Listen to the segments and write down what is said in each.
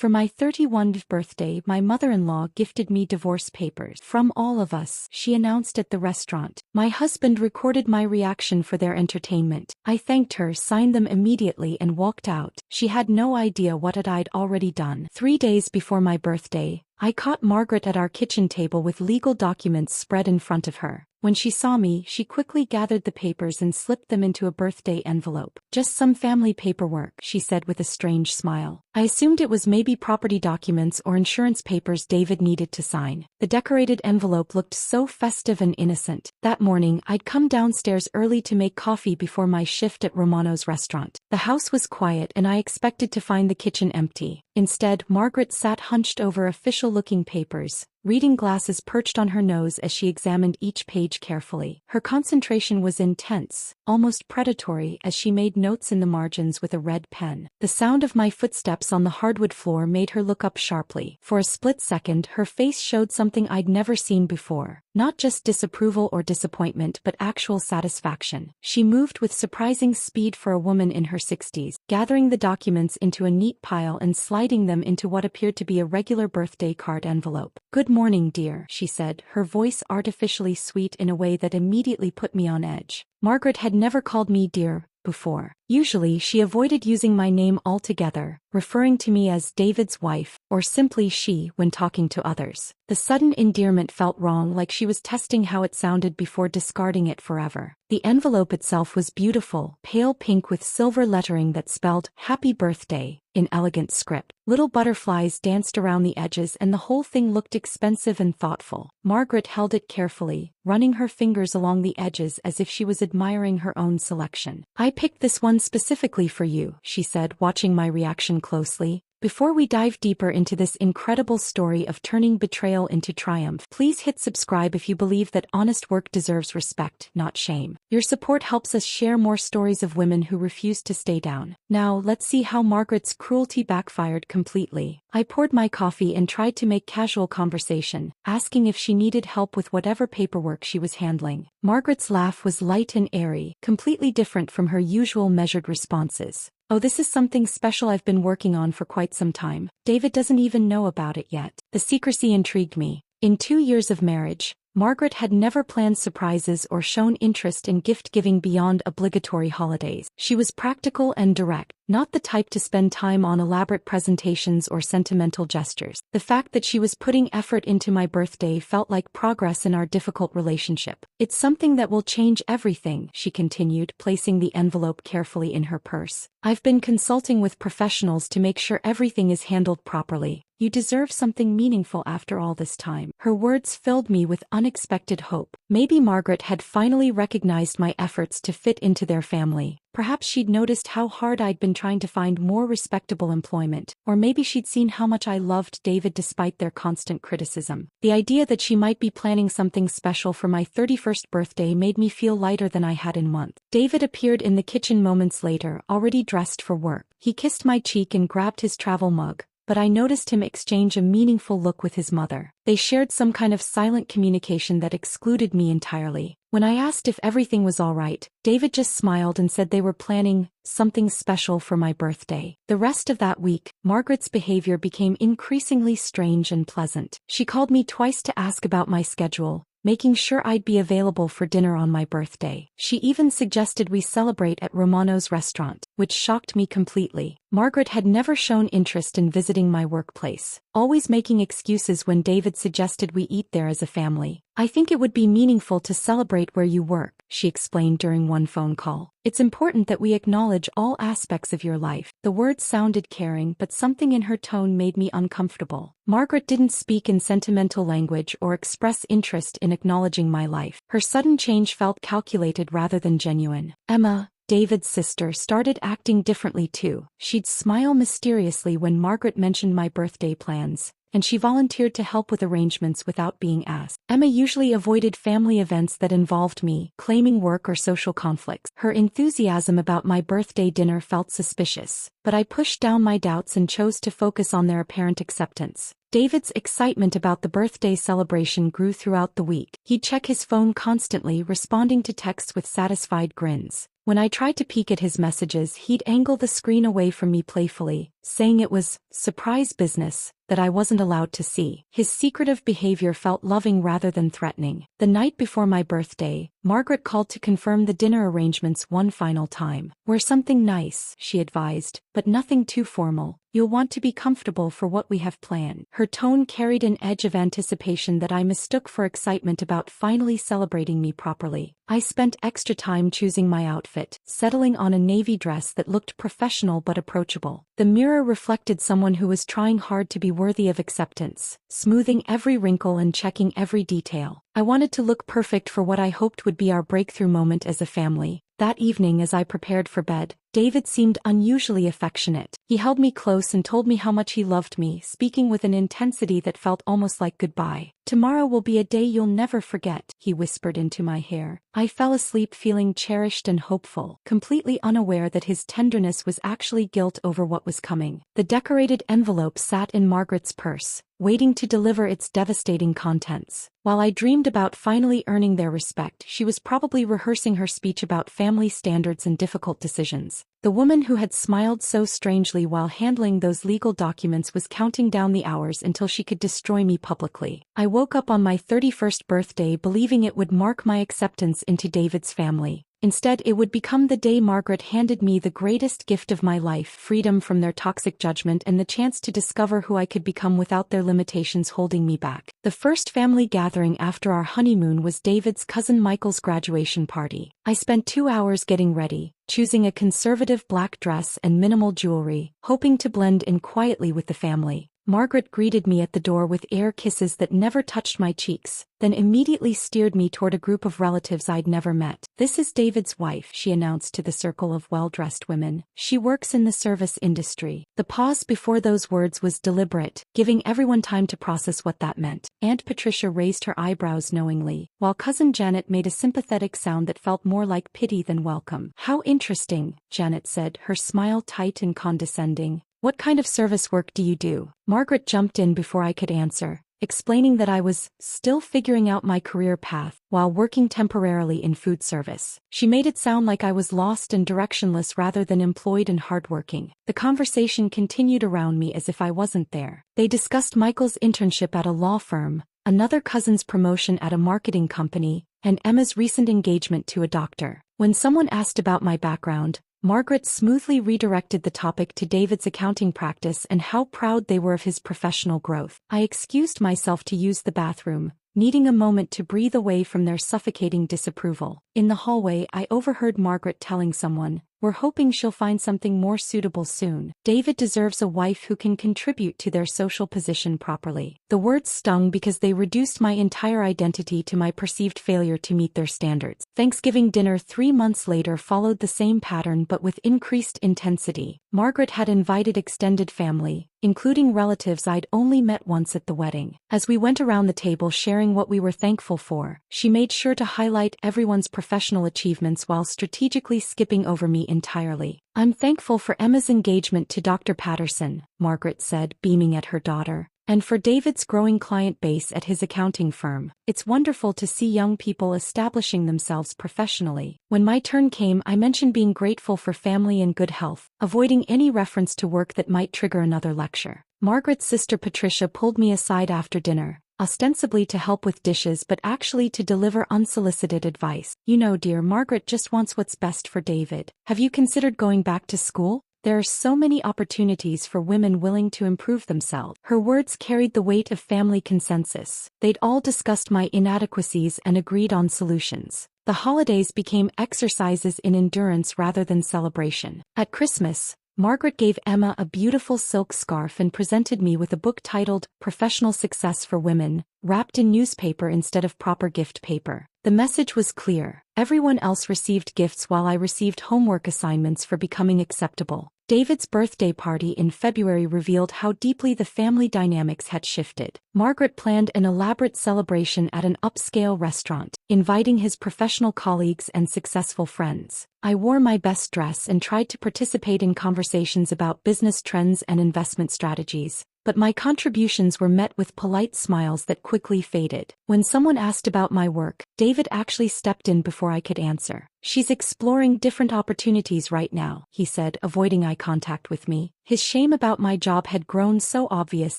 For my 31st birthday, my mother-in-law gifted me divorce papers. From all of us, she announced at the restaurant. My husband recorded my reaction for their entertainment. I thanked her, signed them immediately and walked out. She had no idea what I'd already done. 3 days before my birthday, I caught Margaret at our kitchen table with legal documents spread in front of her. When she saw me, she quickly gathered the papers and slipped them into a birthday envelope. "Just some family paperwork," she said with a strange smile. I assumed it was maybe property documents or insurance papers David needed to sign. The decorated envelope looked so festive and innocent. That morning, I'd come downstairs early to make coffee before my shift at Romano's restaurant. The house was quiet and I expected to find the kitchen empty. Instead, Margaret sat hunched over official-looking papers, reading glasses perched on her nose as she examined each page carefully. Her concentration was intense, almost predatory, as she made notes in the margins with a red pen. The sound of my footsteps on the hardwood floor made her look up sharply. For a split second, her face showed something I'd never seen before. Not just disapproval or disappointment, but actual satisfaction. She moved with surprising speed for a woman in her 60s, gathering the documents into a neat pile and sliding them into what appeared to be a regular birthday card envelope. "Good morning, dear," she said, her voice artificially sweet in a way that immediately put me on edge. Margaret had never called me dear before. Usually she avoided using my name altogether, referring to me as David's wife, or simply she when talking to others. The sudden endearment felt wrong, like she was testing how it sounded before discarding it forever. The envelope itself was beautiful, pale pink with silver lettering that spelled "Happy Birthday" in elegant script. Little butterflies danced around the edges and the whole thing looked expensive and thoughtful. Margaret held it carefully, running her fingers along the edges as if she was admiring her own selection. "I picked this one specifically for you," she said, watching my reaction closely. "Before we dive deeper into this incredible story of turning betrayal into triumph, please hit subscribe if you believe that honest work deserves respect, not shame. Your support helps us share more stories of women who refuse to stay down." Now, let's see how Margaret's cruelty backfired completely. I poured my coffee and tried to make casual conversation, asking if she needed help with whatever paperwork she was handling. Margaret's laugh was light and airy, completely different from her usual measured responses. "Oh, this is something special I've been working on for quite some time. David doesn't even know about it yet." The secrecy intrigued me. In 2 years of marriage, Margaret had never planned surprises or shown interest in gift-giving beyond obligatory holidays. She was practical and direct, not the type to spend time on elaborate presentations or sentimental gestures. The fact that she was putting effort into my birthday felt like progress in our difficult relationship. "It's something that will change everything," she continued, placing the envelope carefully in her purse. "I've been consulting with professionals to make sure everything is handled properly. You deserve something meaningful after all this time." Her words filled me with unexpected hope. Maybe Margaret had finally recognized my efforts to fit into their family. Perhaps she'd noticed how hard I'd been trying to find more respectable employment, or maybe she'd seen how much I loved David despite their constant criticism. The idea that she might be planning something special for my 31st birthday made me feel lighter than I had in months. David appeared in the kitchen moments later, already dressed for work. He kissed my cheek and grabbed his travel mug, but I noticed him exchange a meaningful look with his mother. They shared some kind of silent communication that excluded me entirely. When I asked if everything was all right, David just smiled and said they were planning something special for my birthday. The rest of that week, Margaret's behavior became increasingly strange and pleasant. She called me twice to ask about my schedule, making sure I'd be available for dinner on my birthday. She even suggested we celebrate at Romano's restaurant, which shocked me completely. Margaret had never shown interest in visiting my workplace, always making excuses when David suggested we eat there as a family. "I think it would be meaningful to celebrate where you work," she explained during one phone call. "It's important that we acknowledge all aspects of your life." The words sounded caring, but something in her tone made me uncomfortable. Margaret didn't speak in sentimental language or express interest in acknowledging my life. Her sudden change felt calculated rather than genuine. Emma, David's sister, started acting differently too. She'd smile mysteriously when Margaret mentioned my birthday plans, and she volunteered to help with arrangements without being asked. Emma usually avoided family events that involved me, claiming work or social conflicts. Her enthusiasm about my birthday dinner felt suspicious, but I pushed down my doubts and chose to focus on their apparent acceptance. David's excitement about the birthday celebration grew throughout the week. He'd check his phone constantly, responding to texts with satisfied grins. When I tried to peek at his messages, he'd angle the screen away from me playfully, saying it was surprise business that I wasn't allowed to see. His secretive behavior felt loving rather than threatening. The night before my birthday, Margaret called to confirm the dinner arrangements one final time. "Wear something nice," she advised, "but nothing too formal. You'll want to be comfortable for what we have planned." Her tone carried an edge of anticipation that I mistook for excitement about finally celebrating me properly. I spent extra time choosing my outfit, settling on a navy dress that looked professional but approachable. The mirror reflected someone who was trying hard to be worthy of acceptance, smoothing every wrinkle and checking every detail. I wanted to look perfect for what I hoped would be our breakthrough moment as a family. That evening, as I prepared for bed, David seemed unusually affectionate. He held me close and told me how much he loved me, speaking with an intensity that felt almost like goodbye. "Tomorrow will be a day you'll never forget," he whispered into my hair. I fell asleep feeling cherished and hopeful, completely unaware that his tenderness was actually guilt over what was coming. The decorated envelope sat in Margaret's purse, waiting to deliver its devastating contents. While I dreamed about finally earning their respect, she was probably rehearsing her speech about family standards and difficult decisions. The woman who had smiled so strangely while handling those legal documents was counting down the hours until she could destroy me publicly. I woke up on my 31st birthday believing it would mark my acceptance into David's family. Instead, it would become the day Margaret handed me the greatest gift of my life: freedom from their toxic judgment and the chance to discover who I could become without their limitations holding me back. The first family gathering after our honeymoon was David's cousin Michael's graduation party. I spent 2 hours getting ready, choosing a conservative black dress and minimal jewelry, hoping to blend in quietly with the family. Margaret greeted me at the door with air kisses that never touched my cheeks, then immediately steered me toward a group of relatives I'd never met. "This is David's wife," she announced to the circle of well-dressed women. "She works in the service industry." The pause before those words was deliberate, giving everyone time to process what that meant. Aunt Patricia raised her eyebrows knowingly, while Cousin Janet made a sympathetic sound that felt more like pity than welcome. "How interesting," Janet said, her smile tight and condescending. "What kind of service work do you do?" Margaret jumped in before I could answer, explaining that I was still figuring out my career path while working temporarily in food service. She made it sound like I was lost and directionless rather than employed and hardworking. The conversation continued around me as if I wasn't there. They discussed Michael's internship at a law firm, another cousin's promotion at a marketing company, and Emma's recent engagement to a doctor. When someone asked about my background, Margaret smoothly redirected the topic to David's accounting practice and how proud they were of his professional growth. I excused myself to use the bathroom, needing a moment to breathe away from their suffocating disapproval. In the hallway, I overheard Margaret telling someone, "We're hoping she'll find something more suitable soon. David deserves a wife who can contribute to their social position properly." The words stung because they reduced my entire identity to my perceived failure to meet their standards. Thanksgiving dinner 3 months later followed the same pattern but with increased intensity. Margaret had invited extended family, including relatives I'd only met once at the wedding. As we went around the table sharing what we were thankful for, she made sure to highlight everyone's professional achievements while strategically skipping over me entirely. "I'm thankful for Emma's engagement to Dr. Patterson," Margaret said, beaming at her daughter, "and for David's growing client base at his accounting firm. It's wonderful to see young people establishing themselves professionally." When my turn came, I mentioned being grateful for family and good health, avoiding any reference to work that might trigger another lecture. Margaret's sister Patricia pulled me aside after dinner, ostensibly to help with dishes but actually to deliver unsolicited advice. "You know, dear, Margaret just wants what's best for David. Have you considered going back to school? There are so many opportunities for women willing to improve themselves." Her words carried the weight of family consensus. They'd all discussed my inadequacies and agreed on solutions. The holidays became exercises in endurance rather than celebration. At Christmas, Margaret gave Emma a beautiful silk scarf and presented me with a book titled Professional Success for Women, wrapped in newspaper instead of proper gift paper. The message was clear. Everyone else received gifts while I received homework assignments for becoming acceptable. David's birthday party in February revealed how deeply the family dynamics had shifted. Margaret planned an elaborate celebration at an upscale restaurant, inviting his professional colleagues and successful friends. I wore my best dress and tried to participate in conversations about business trends and investment strategies, but my contributions were met with polite smiles that quickly faded. When someone asked about my work, David actually stepped in before I could answer. "She's exploring different opportunities right now," he said, avoiding eye contact with me. His shame about my job had grown so obvious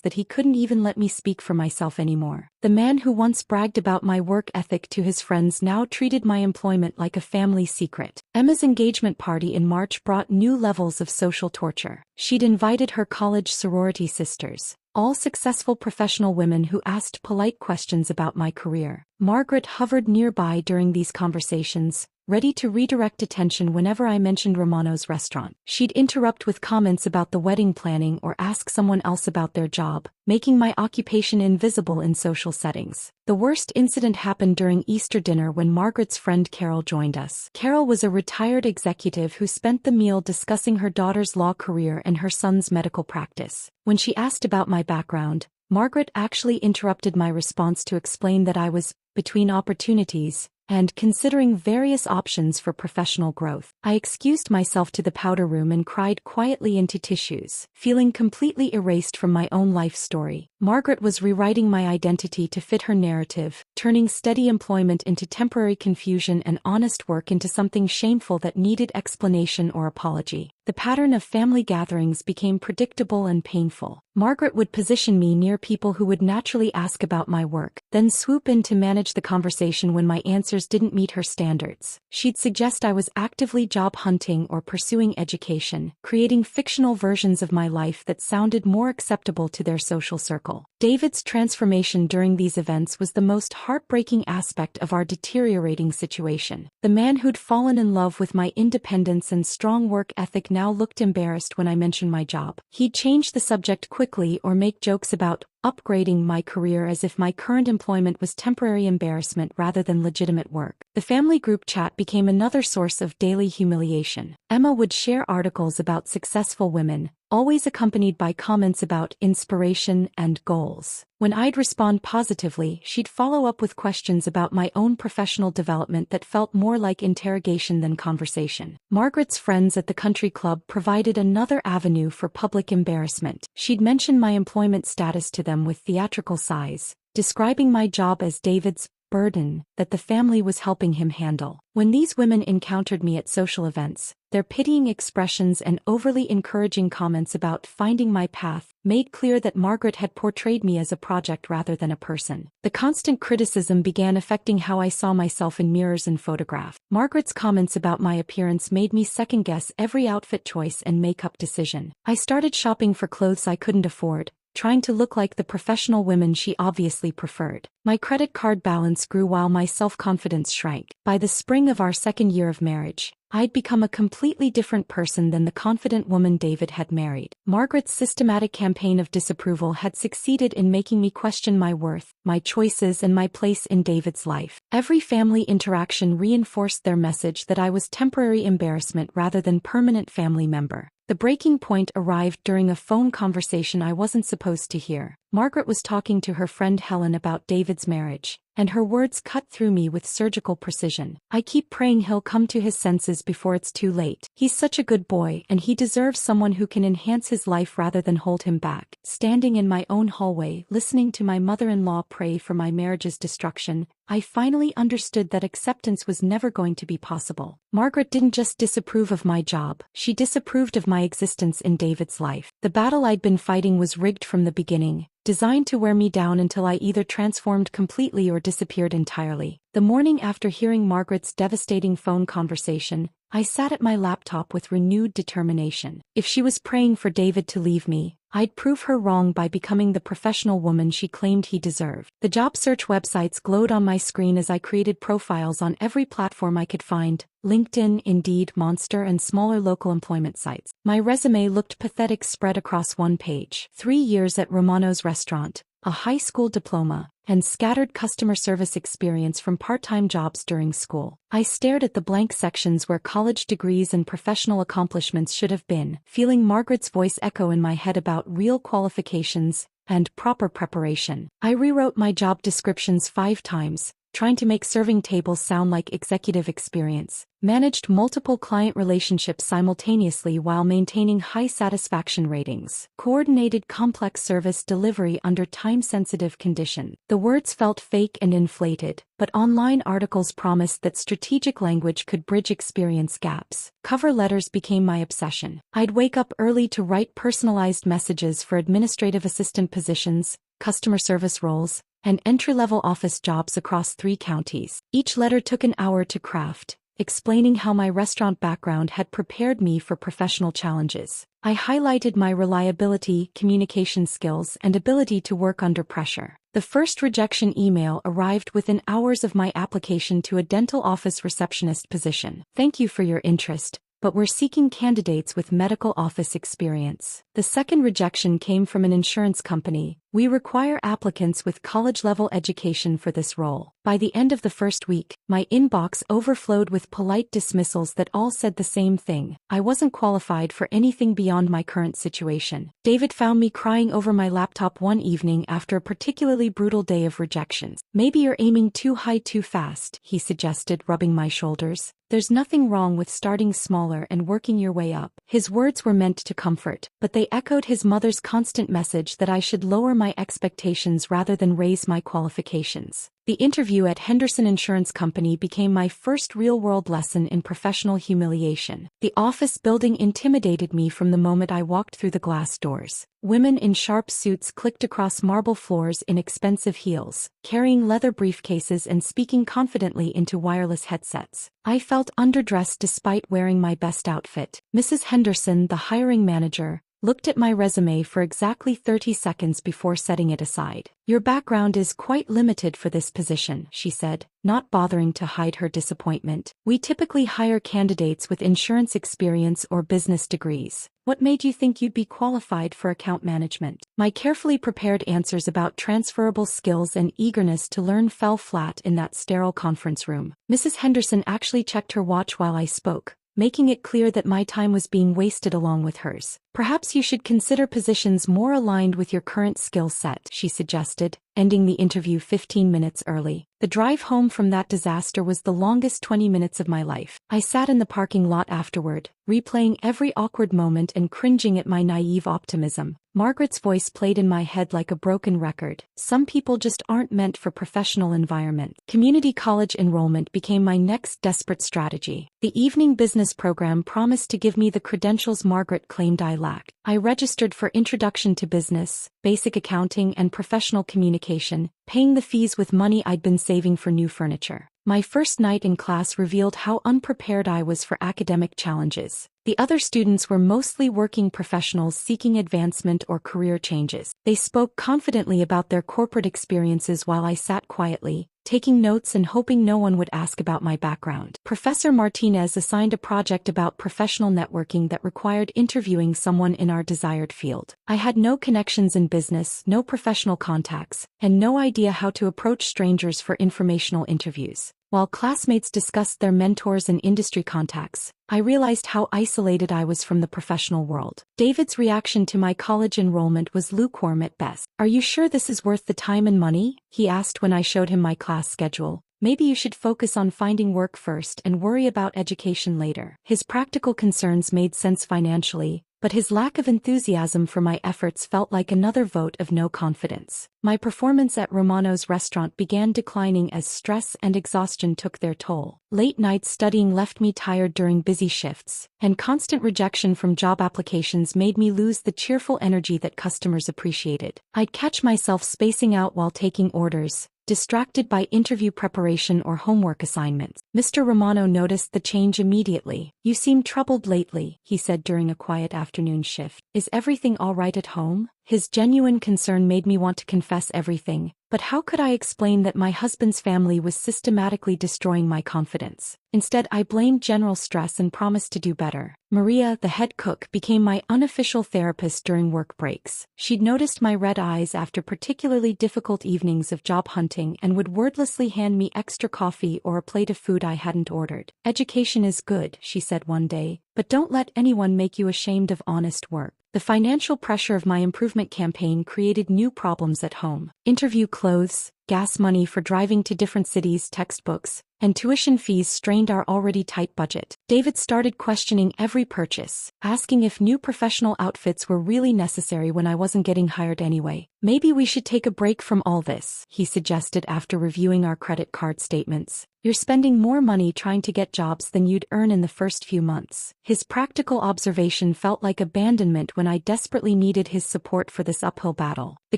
that he couldn't even let me speak for myself anymore. The man who once bragged about my work ethic to his friends now treated my employment like a family secret. Emma's engagement party in March brought new levels of social torture. She'd invited her college sorority sisters, all successful professional women who asked polite questions about my career. Margaret hovered nearby during these conversations, ready to redirect attention whenever I mentioned Romano's restaurant. She'd interrupt with comments about the wedding planning or ask someone else about their job, making my occupation invisible in social settings. The worst incident happened during Easter dinner when Margaret's friend Carol joined us. Carol was a retired executive who spent the meal discussing her daughter's law career and her son's medical practice. When she asked about my background, Margaret actually interrupted my response to explain that I was between opportunities and considering various options for professional growth. I excused myself to the powder room and cried quietly into tissues, feeling completely erased from my own life story. Margaret was rewriting my identity to fit her narrative, turning steady employment into temporary confusion and honest work into something shameful that needed explanation or apology. The pattern of family gatherings became predictable and painful. Margaret would position me near people who would naturally ask about my work, then swoop in to manage the conversation when my answers didn't meet her standards. She'd suggest I was actively job hunting or pursuing education, creating fictional versions of my life that sounded more acceptable to their social circle. David's transformation during these events was the most heartbreaking aspect of our deteriorating situation. The man who'd fallen in love with my independence and strong work ethic now looked embarrassed when I mentioned my job. He'd change the subject quickly or make jokes about upgrading my career as if my current employment was temporary embarrassment rather than legitimate work. The family group chat became another source of daily humiliation. Emma would share articles about successful women, always accompanied by comments about inspiration and goals. When I'd respond positively, she'd follow up with questions about my own professional development that felt more like interrogation than conversation. Margaret's friends at the country club provided another avenue for public embarrassment. She'd mention my employment status to them with theatrical sighs, describing my job as David's burden that the family was helping him handle. When these women encountered me at social events, their pitying expressions and overly encouraging comments about finding my path made clear that Margaret had portrayed me as a project rather than a person. The constant criticism began affecting how I saw myself in mirrors and photographs. Margaret's comments about my appearance made me second-guess every outfit choice and makeup decision. I started shopping for clothes I couldn't afford, trying to look like the professional women she obviously preferred. My credit card balance grew while my self-confidence shrank. By the spring of our second year of marriage, I'd become a completely different person than the confident woman David had married. Margaret's systematic campaign of disapproval had succeeded in making me question my worth, my choices, and my place in David's life. Every family interaction reinforced their message that I was temporary embarrassment rather than permanent family member. The breaking point arrived during a phone conversation I wasn't supposed to hear. Margaret was talking to her friend Helen about David's marriage, and her words cut through me with surgical precision. "I keep praying he'll come to his senses before it's too late. He's such a good boy and he deserves someone who can enhance his life rather than hold him back." Standing in my own hallway, listening to my mother-in-law pray for my marriage's destruction, I finally understood that acceptance was never going to be possible. Margaret didn't just disapprove of my job, she disapproved of my existence in David's life. The battle I'd been fighting was rigged from the beginning, designed to wear me down until I either transformed completely or disappeared entirely. The morning after hearing Margaret's devastating phone conversation, I sat at my laptop with renewed determination. If she was praying for David to leave me, I'd prove her wrong by becoming the professional woman she claimed he deserved. The job search websites glowed on my screen as I created profiles on every platform I could find: LinkedIn, Indeed, Monster, and smaller local employment sites. My resume looked pathetic spread across one page. 3 years at Romano's restaurant, a high school diploma, and scattered customer service experience from part-time jobs during school. I stared at the blank sections where college degrees and professional accomplishments should have been, feeling Margaret's voice echo in my head about real qualifications and proper preparation. I rewrote my job descriptions 5 times, trying to make serving tables sound like executive experience, managed multiple client relationships simultaneously while maintaining high satisfaction ratings, coordinated complex service delivery under time-sensitive conditions. The words felt fake and inflated, but online articles promised that strategic language could bridge experience gaps. Cover letters became my obsession. I'd wake up early to write personalized messages for administrative assistant positions, customer service roles, and entry-level office jobs across 3 counties. Each letter took an hour to craft, explaining how my restaurant background had prepared me for professional challenges. I highlighted my reliability, communication skills, and ability to work under pressure. The first rejection email arrived within hours of my application to a dental office receptionist position. "Thank you for your interest, but we're seeking candidates with medical office experience." The second rejection came from an insurance company. "We require applicants with college-level education for this role." By the end of the first week, my inbox overflowed with polite dismissals that all said the same thing: I wasn't qualified for anything beyond my current situation. David found me crying over my laptop one evening after a particularly brutal day of rejections. "Maybe you're aiming too high too fast," he suggested, rubbing my shoulders. "There's nothing wrong with starting smaller and working your way up." His words were meant to comfort, but they echoed his mother's constant message that I should lower my expectations rather than raise my qualifications. The interview at Henderson Insurance Company became my first real-world lesson in professional humiliation. The office building intimidated me from the moment I walked through the glass doors. Women in sharp suits clicked across marble floors in expensive heels, carrying leather briefcases and speaking confidently into wireless headsets. I felt underdressed despite wearing my best outfit. Mrs. Henderson, the hiring manager, looked at my resume for exactly 30 seconds before setting it aside. "Your background is quite limited for this position," she said, not bothering to hide her disappointment. "We typically hire candidates with insurance experience or business degrees. What made you think you'd be qualified for account management?" My carefully prepared answers about transferable skills and eagerness to learn fell flat in that sterile conference room. Mrs. Henderson actually checked her watch while I spoke, making it clear that my time was being wasted along with hers. "Perhaps you should consider positions more aligned with your current skill set," she suggested, ending the interview 15 minutes early. The drive home from that disaster was the longest 20 minutes of my life. I sat in the parking lot afterward, replaying every awkward moment and cringing at my naive optimism. Margaret's voice played in my head like a broken record. Some people just aren't meant for professional environment. Community college enrollment became my next desperate strategy. The evening business program promised to give me the credentials Margaret claimed I lacked. I registered for Introduction to Business, Basic Accounting, and Professional Communication, paying the fees with money I'd been saving for new furniture. My first night in class revealed how unprepared I was for academic challenges. The other students were mostly working professionals seeking advancement or career changes. They spoke confidently about their corporate experiences while I sat quietly, taking notes and hoping no one would ask about my background. Professor Martinez assigned a project about professional networking that required interviewing someone in our desired field. I had no connections in business, no professional contacts, and no idea how to approach strangers for informational interviews. While classmates discussed their mentors and industry contacts, I realized how isolated I was from the professional world. David's reaction to my college enrollment was lukewarm at best. "Are you sure this is worth the time and money?" he asked when I showed him my class schedule. "Maybe you should focus on finding work first and worry about education later." His practical concerns made sense financially, but his lack of enthusiasm for my efforts felt like another vote of no confidence. My performance at Romano's restaurant began declining as stress and exhaustion took their toll. Late nights studying left me tired during busy shifts, and constant rejection from job applications made me lose the cheerful energy that customers appreciated. I'd catch myself spacing out while taking orders, distracted by interview preparation or homework assignments. Mr. Romano noticed the change immediately. "You seem troubled lately," he said during a quiet afternoon shift. "Is everything all right at home?" His genuine concern made me want to confess everything, But how could I explain that my husband's family was systematically destroying my confidence? Instead, I blamed general stress and promised to do better. Maria, the head cook, became my unofficial therapist during work breaks. She'd noticed my red eyes after particularly difficult evenings of job hunting and would wordlessly hand me extra coffee or a plate of food I hadn't ordered. "Education is good," she said one day, "but don't let anyone make you ashamed of honest work." The financial pressure of my improvement campaign created new problems at home. Interview clothes, gas money for driving to different cities, textbooks, and tuition fees strained our already tight budget. David started questioning every purchase, asking if new professional outfits were really necessary when I wasn't getting hired anyway. "Maybe we should take a break from all this," he suggested after reviewing our credit card statements. "You're spending more money trying to get jobs than you'd earn in the first few months." His practical observation felt like abandonment when I desperately needed his support for this uphill battle. The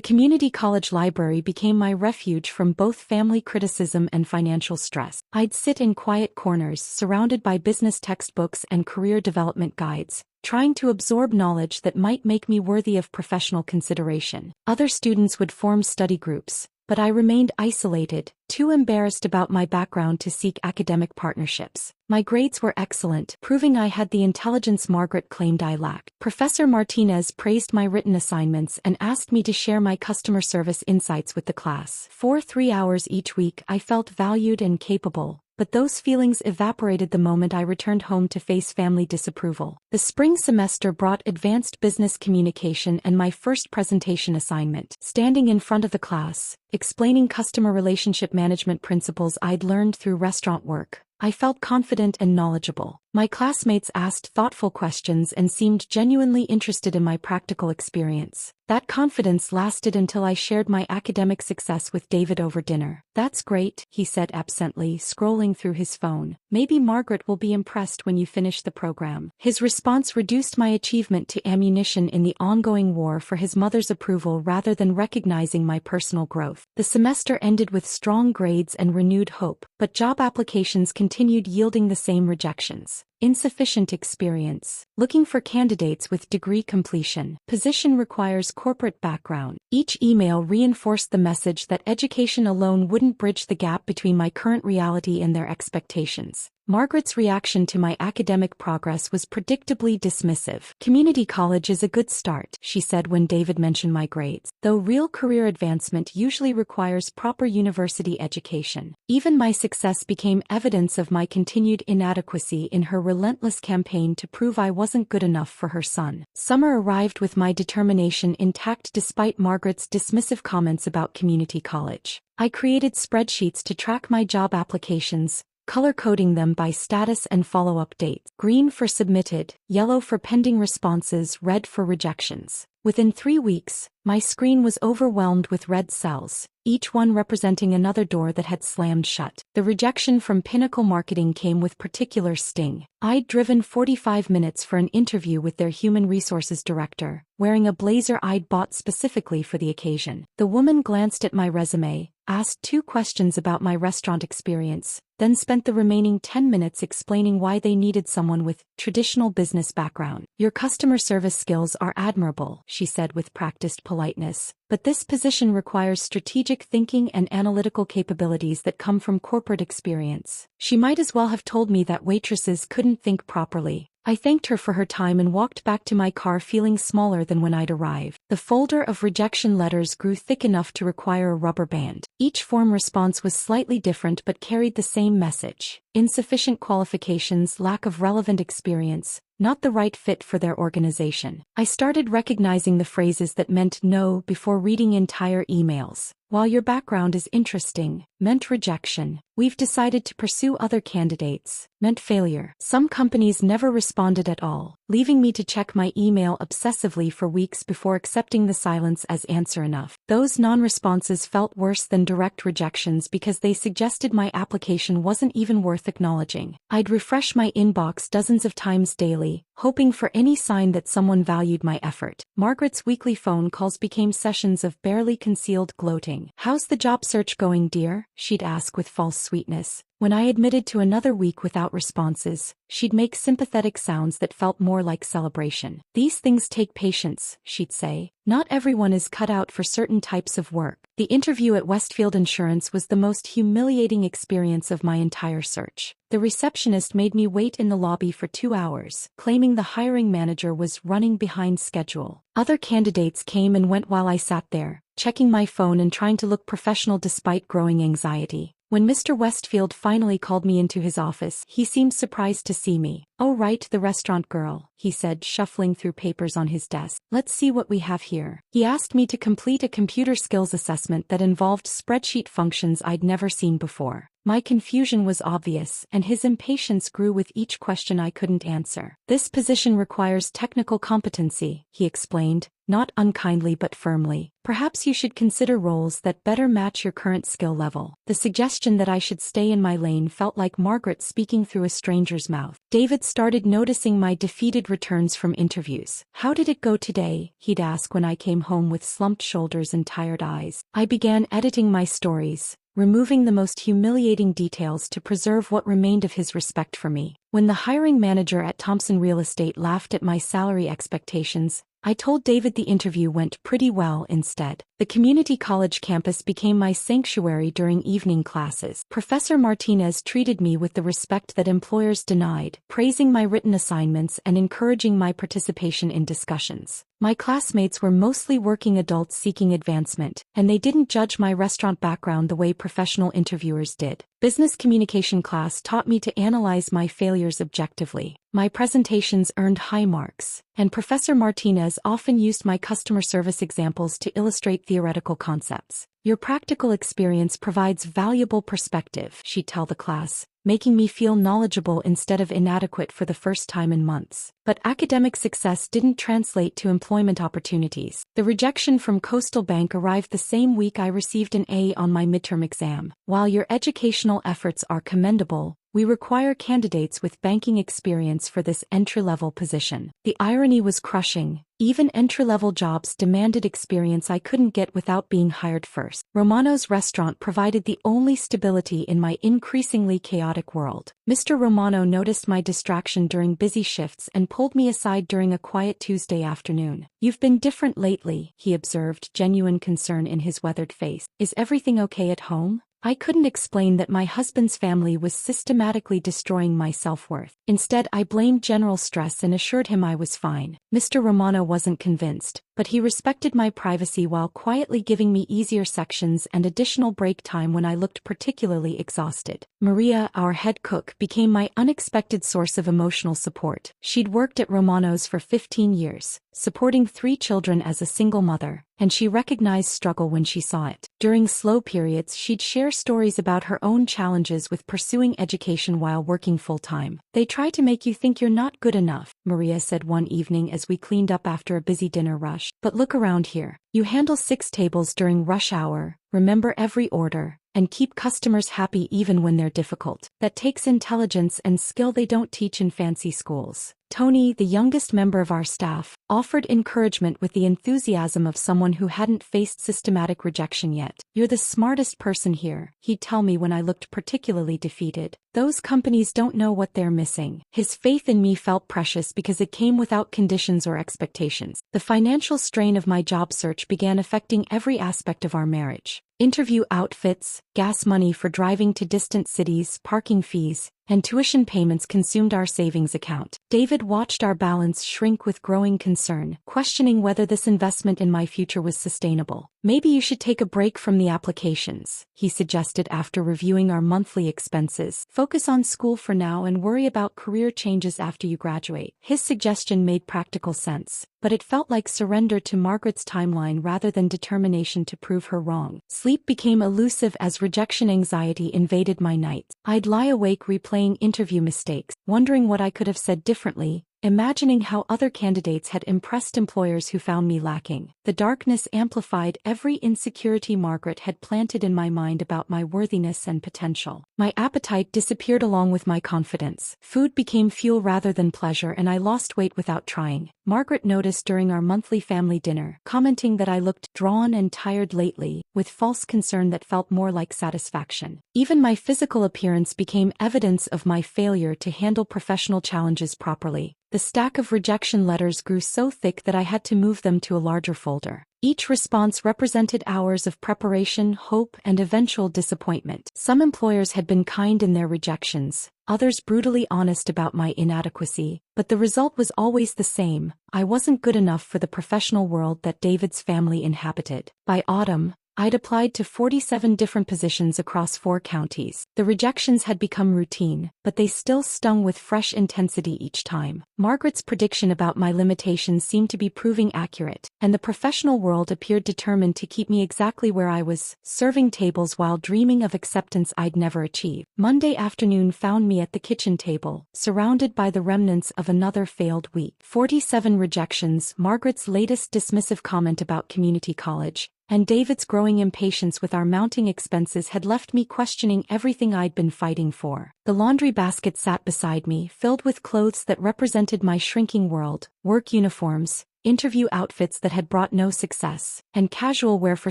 community college library became my refuge from both family criticism and financial stress. I'd sit in quiet corners surrounded by business textbooks and career development guides, trying to absorb knowledge that might make me worthy of professional consideration. Other students would form study groups, but I remained isolated, too embarrassed about my background to seek academic partnerships. My grades were excellent, proving I had the intelligence Margaret claimed I lacked. Professor Martinez praised my written assignments and asked me to share my customer service insights with the class. For 3 hours each week, I felt valued and capable. But those feelings evaporated the moment I returned home to face family disapproval. The spring semester brought advanced business communication and my first presentation assignment. Standing in front of the class, explaining customer relationship management principles I'd learned through restaurant work, I felt confident and knowledgeable. My classmates asked thoughtful questions and seemed genuinely interested in my practical experience. That confidence lasted until I shared my academic success with David over dinner. "That's great," he said absently, scrolling through his phone. "Maybe Margaret will be impressed when you finish the program." His response reduced my achievement to ammunition in the ongoing war for his mother's approval rather than recognizing my personal growth. The semester ended with strong grades and renewed hope, but job applications continued yielding the same rejections. Insufficient experience. Looking for candidates with degree completion. Position requires corporate background. Each email reinforced the message that education alone wouldn't bridge the gap between my current reality and their expectations. Margaret's reaction to my academic progress was predictably dismissive. "Community college is a good start," she said when David mentioned my grades, "though real career advancement usually requires proper university education." Even my success became evidence of my continued inadequacy in her relentless campaign to prove I wasn't good enough for her son. Summer arrived with my determination intact despite Margaret's dismissive comments about community college. I created spreadsheets to track my job applications, color-coding them by status and follow-up dates. Green for submitted, yellow for pending responses, red for rejections. Within 3 weeks, my screen was overwhelmed with red cells, each one representing another door that had slammed shut. The rejection from Pinnacle Marketing came with particular sting. I'd driven 45 minutes for an interview with their human resources director, wearing a blazer I'd bought specifically for the occasion. The woman glanced at my resume, asked 2 questions about my restaurant experience, then spent the remaining 10 minutes explaining why they needed someone with traditional business background. "Your customer service skills are admirable," she said with practiced politeness, "but this position requires strategic thinking and analytical capabilities that come from corporate experience." She might as well have told me that waitresses couldn't think properly. I thanked her for her time and walked back to my car feeling smaller than when I'd arrived. The folder of rejection letters grew thick enough to require a rubber band. Each form response was slightly different but carried the same message: insufficient qualifications, lack of relevant experience, not the right fit for their organization. I started recognizing the phrases that meant no before reading entire emails. "While your background is interesting," meant rejection. "We've decided to pursue other candidates," meant failure. Some companies never responded at all, leaving me to check my email obsessively for weeks before accepting the silence as answer enough. Those non-responses felt worse than direct rejections because they suggested my application wasn't even worth acknowledging. I'd refresh my inbox dozens of times daily, hoping for any sign that someone valued my effort. Margaret's weekly phone calls became sessions of barely concealed gloating. "How's the job search going, dear?" she'd ask with false sweetness. When I admitted to another week without responses, she'd make sympathetic sounds that felt more like celebration. "These things take patience," she'd say. "Not everyone is cut out for certain types of work." The interview at Westfield Insurance was the most humiliating experience of my entire search. The receptionist made me wait in the lobby for 2 hours, claiming the hiring manager was running behind schedule. Other candidates came and went while I sat there, checking my phone and trying to look professional despite growing anxiety. When Mr. Westfield finally called me into his office, he seemed surprised to see me. "Oh right, the restaurant girl," he said, shuffling through papers on his desk. "Let's see what we have here." He asked me to complete a computer skills assessment that involved spreadsheet functions I'd never seen before. My confusion was obvious, and his impatience grew with each question I couldn't answer. "This position requires technical competency," he explained, not unkindly but firmly. "Perhaps you should consider roles that better match your current skill level." The suggestion that I should stay in my lane felt like Margaret speaking through a stranger's mouth. David started noticing my defeated returns from interviews. "How did it go today?" he'd ask when I came home with slumped shoulders and tired eyes. I began editing my stories, removing the most humiliating details to preserve what remained of his respect for me. When the hiring manager at Thompson Real Estate laughed at my salary expectations, I told David the interview went pretty well instead. The community college campus became my sanctuary during evening classes. Professor Martinez treated me with the respect that employers denied, praising my written assignments and encouraging my participation in discussions. My classmates were mostly working adults seeking advancement, and they didn't judge my restaurant background the way professional interviewers did. Business communication class taught me to analyze my failures objectively. My presentations earned high marks, and Professor Martinez often used my customer service examples to illustrate theoretical concepts. "Your practical experience provides valuable perspective," she'd tell the class, making me feel knowledgeable instead of inadequate for the first time in months. But academic success didn't translate to employment opportunities. The rejection from Coastal Bank arrived the same week I received an A on my midterm exam. "While your educational efforts are commendable, we require candidates with banking experience for this entry-level position." The irony was crushing. Even entry-level jobs demanded experience I couldn't get without being hired first. Romano's restaurant provided the only stability in my increasingly chaotic world. Mr. Romano noticed my distraction during busy shifts and pulled me aside during a quiet Tuesday afternoon. "You've been different lately," he observed, genuine concern in his weathered face. "Is everything okay at home?" I couldn't explain that my husband's family was systematically destroying my self-worth. Instead, I blamed general stress and assured him I was fine. Mr. Romano wasn't convinced, but he respected my privacy while quietly giving me easier sections and additional break time when I looked particularly exhausted. Maria, our head cook, became my unexpected source of emotional support. She'd worked at Romano's for 15 years, supporting 3 children as a single mother, and she recognized struggle when she saw it. During slow periods, she'd share stories about her own challenges with pursuing education while working full-time. "They try to make you think you're not good enough," Maria said one evening as we cleaned up after a busy dinner rush. "But look around here. You handle 6 tables during rush hour, remember every order, and keep customers happy even when they're difficult. That takes intelligence and skill they don't teach in fancy schools." Tony, the youngest member of our staff, offered encouragement with the enthusiasm of someone who hadn't faced systematic rejection yet. "You're the smartest person here," he'd tell me when I looked particularly defeated. "Those companies don't know what they're missing." His faith in me felt precious because it came without conditions or expectations. The financial strain of my job search began affecting every aspect of our marriage. Interview outfits, gas money for driving to distant cities, parking fees, and tuition payments consumed our savings account. David watched our balance shrink with growing concern, questioning whether this investment in my future was sustainable. "Maybe you should take a break from the applications," he suggested after reviewing our monthly expenses. "Focus on school for now and worry about career changes after you graduate." His suggestion made practical sense, but it felt like surrender to Margaret's timeline rather than determination to prove her wrong. Sleep became elusive as rejection anxiety invaded my nights. I'd lie awake replaying interview mistakes, wondering what I could have said differently, imagining how other candidates had impressed employers who found me lacking. The darkness amplified every insecurity Margaret had planted in my mind about my worthiness and potential. My appetite disappeared along with my confidence. Food became fuel rather than pleasure, and I lost weight without trying. Margaret noticed during our monthly family dinner, commenting that I looked drawn and tired lately, with false concern that felt more like satisfaction. Even my physical appearance became evidence of my failure to handle professional challenges properly. The stack of rejection letters grew so thick that I had to move them to a larger folder. Each response represented hours of preparation, hope, and eventual disappointment. Some employers had been kind in their rejections, others brutally honest about my inadequacy, but the result was always the same: I wasn't good enough for the professional world that David's family inhabited. By autumn, I'd applied to 47 different positions across 4 counties. The rejections had become routine, but they still stung with fresh intensity each time. Margaret's prediction about my limitations seemed to be proving accurate, and the professional world appeared determined to keep me exactly where I was, serving tables while dreaming of acceptance I'd never achieve. Monday afternoon found me at the kitchen table, surrounded by the remnants of another failed week. 47 rejections, Margaret's latest dismissive comment about community college, and David's growing impatience with our mounting expenses had left me questioning everything I'd been fighting for. The laundry basket sat beside me, filled with clothes that represented my shrinking world: work uniforms, interview outfits that had brought no success, and casual wear for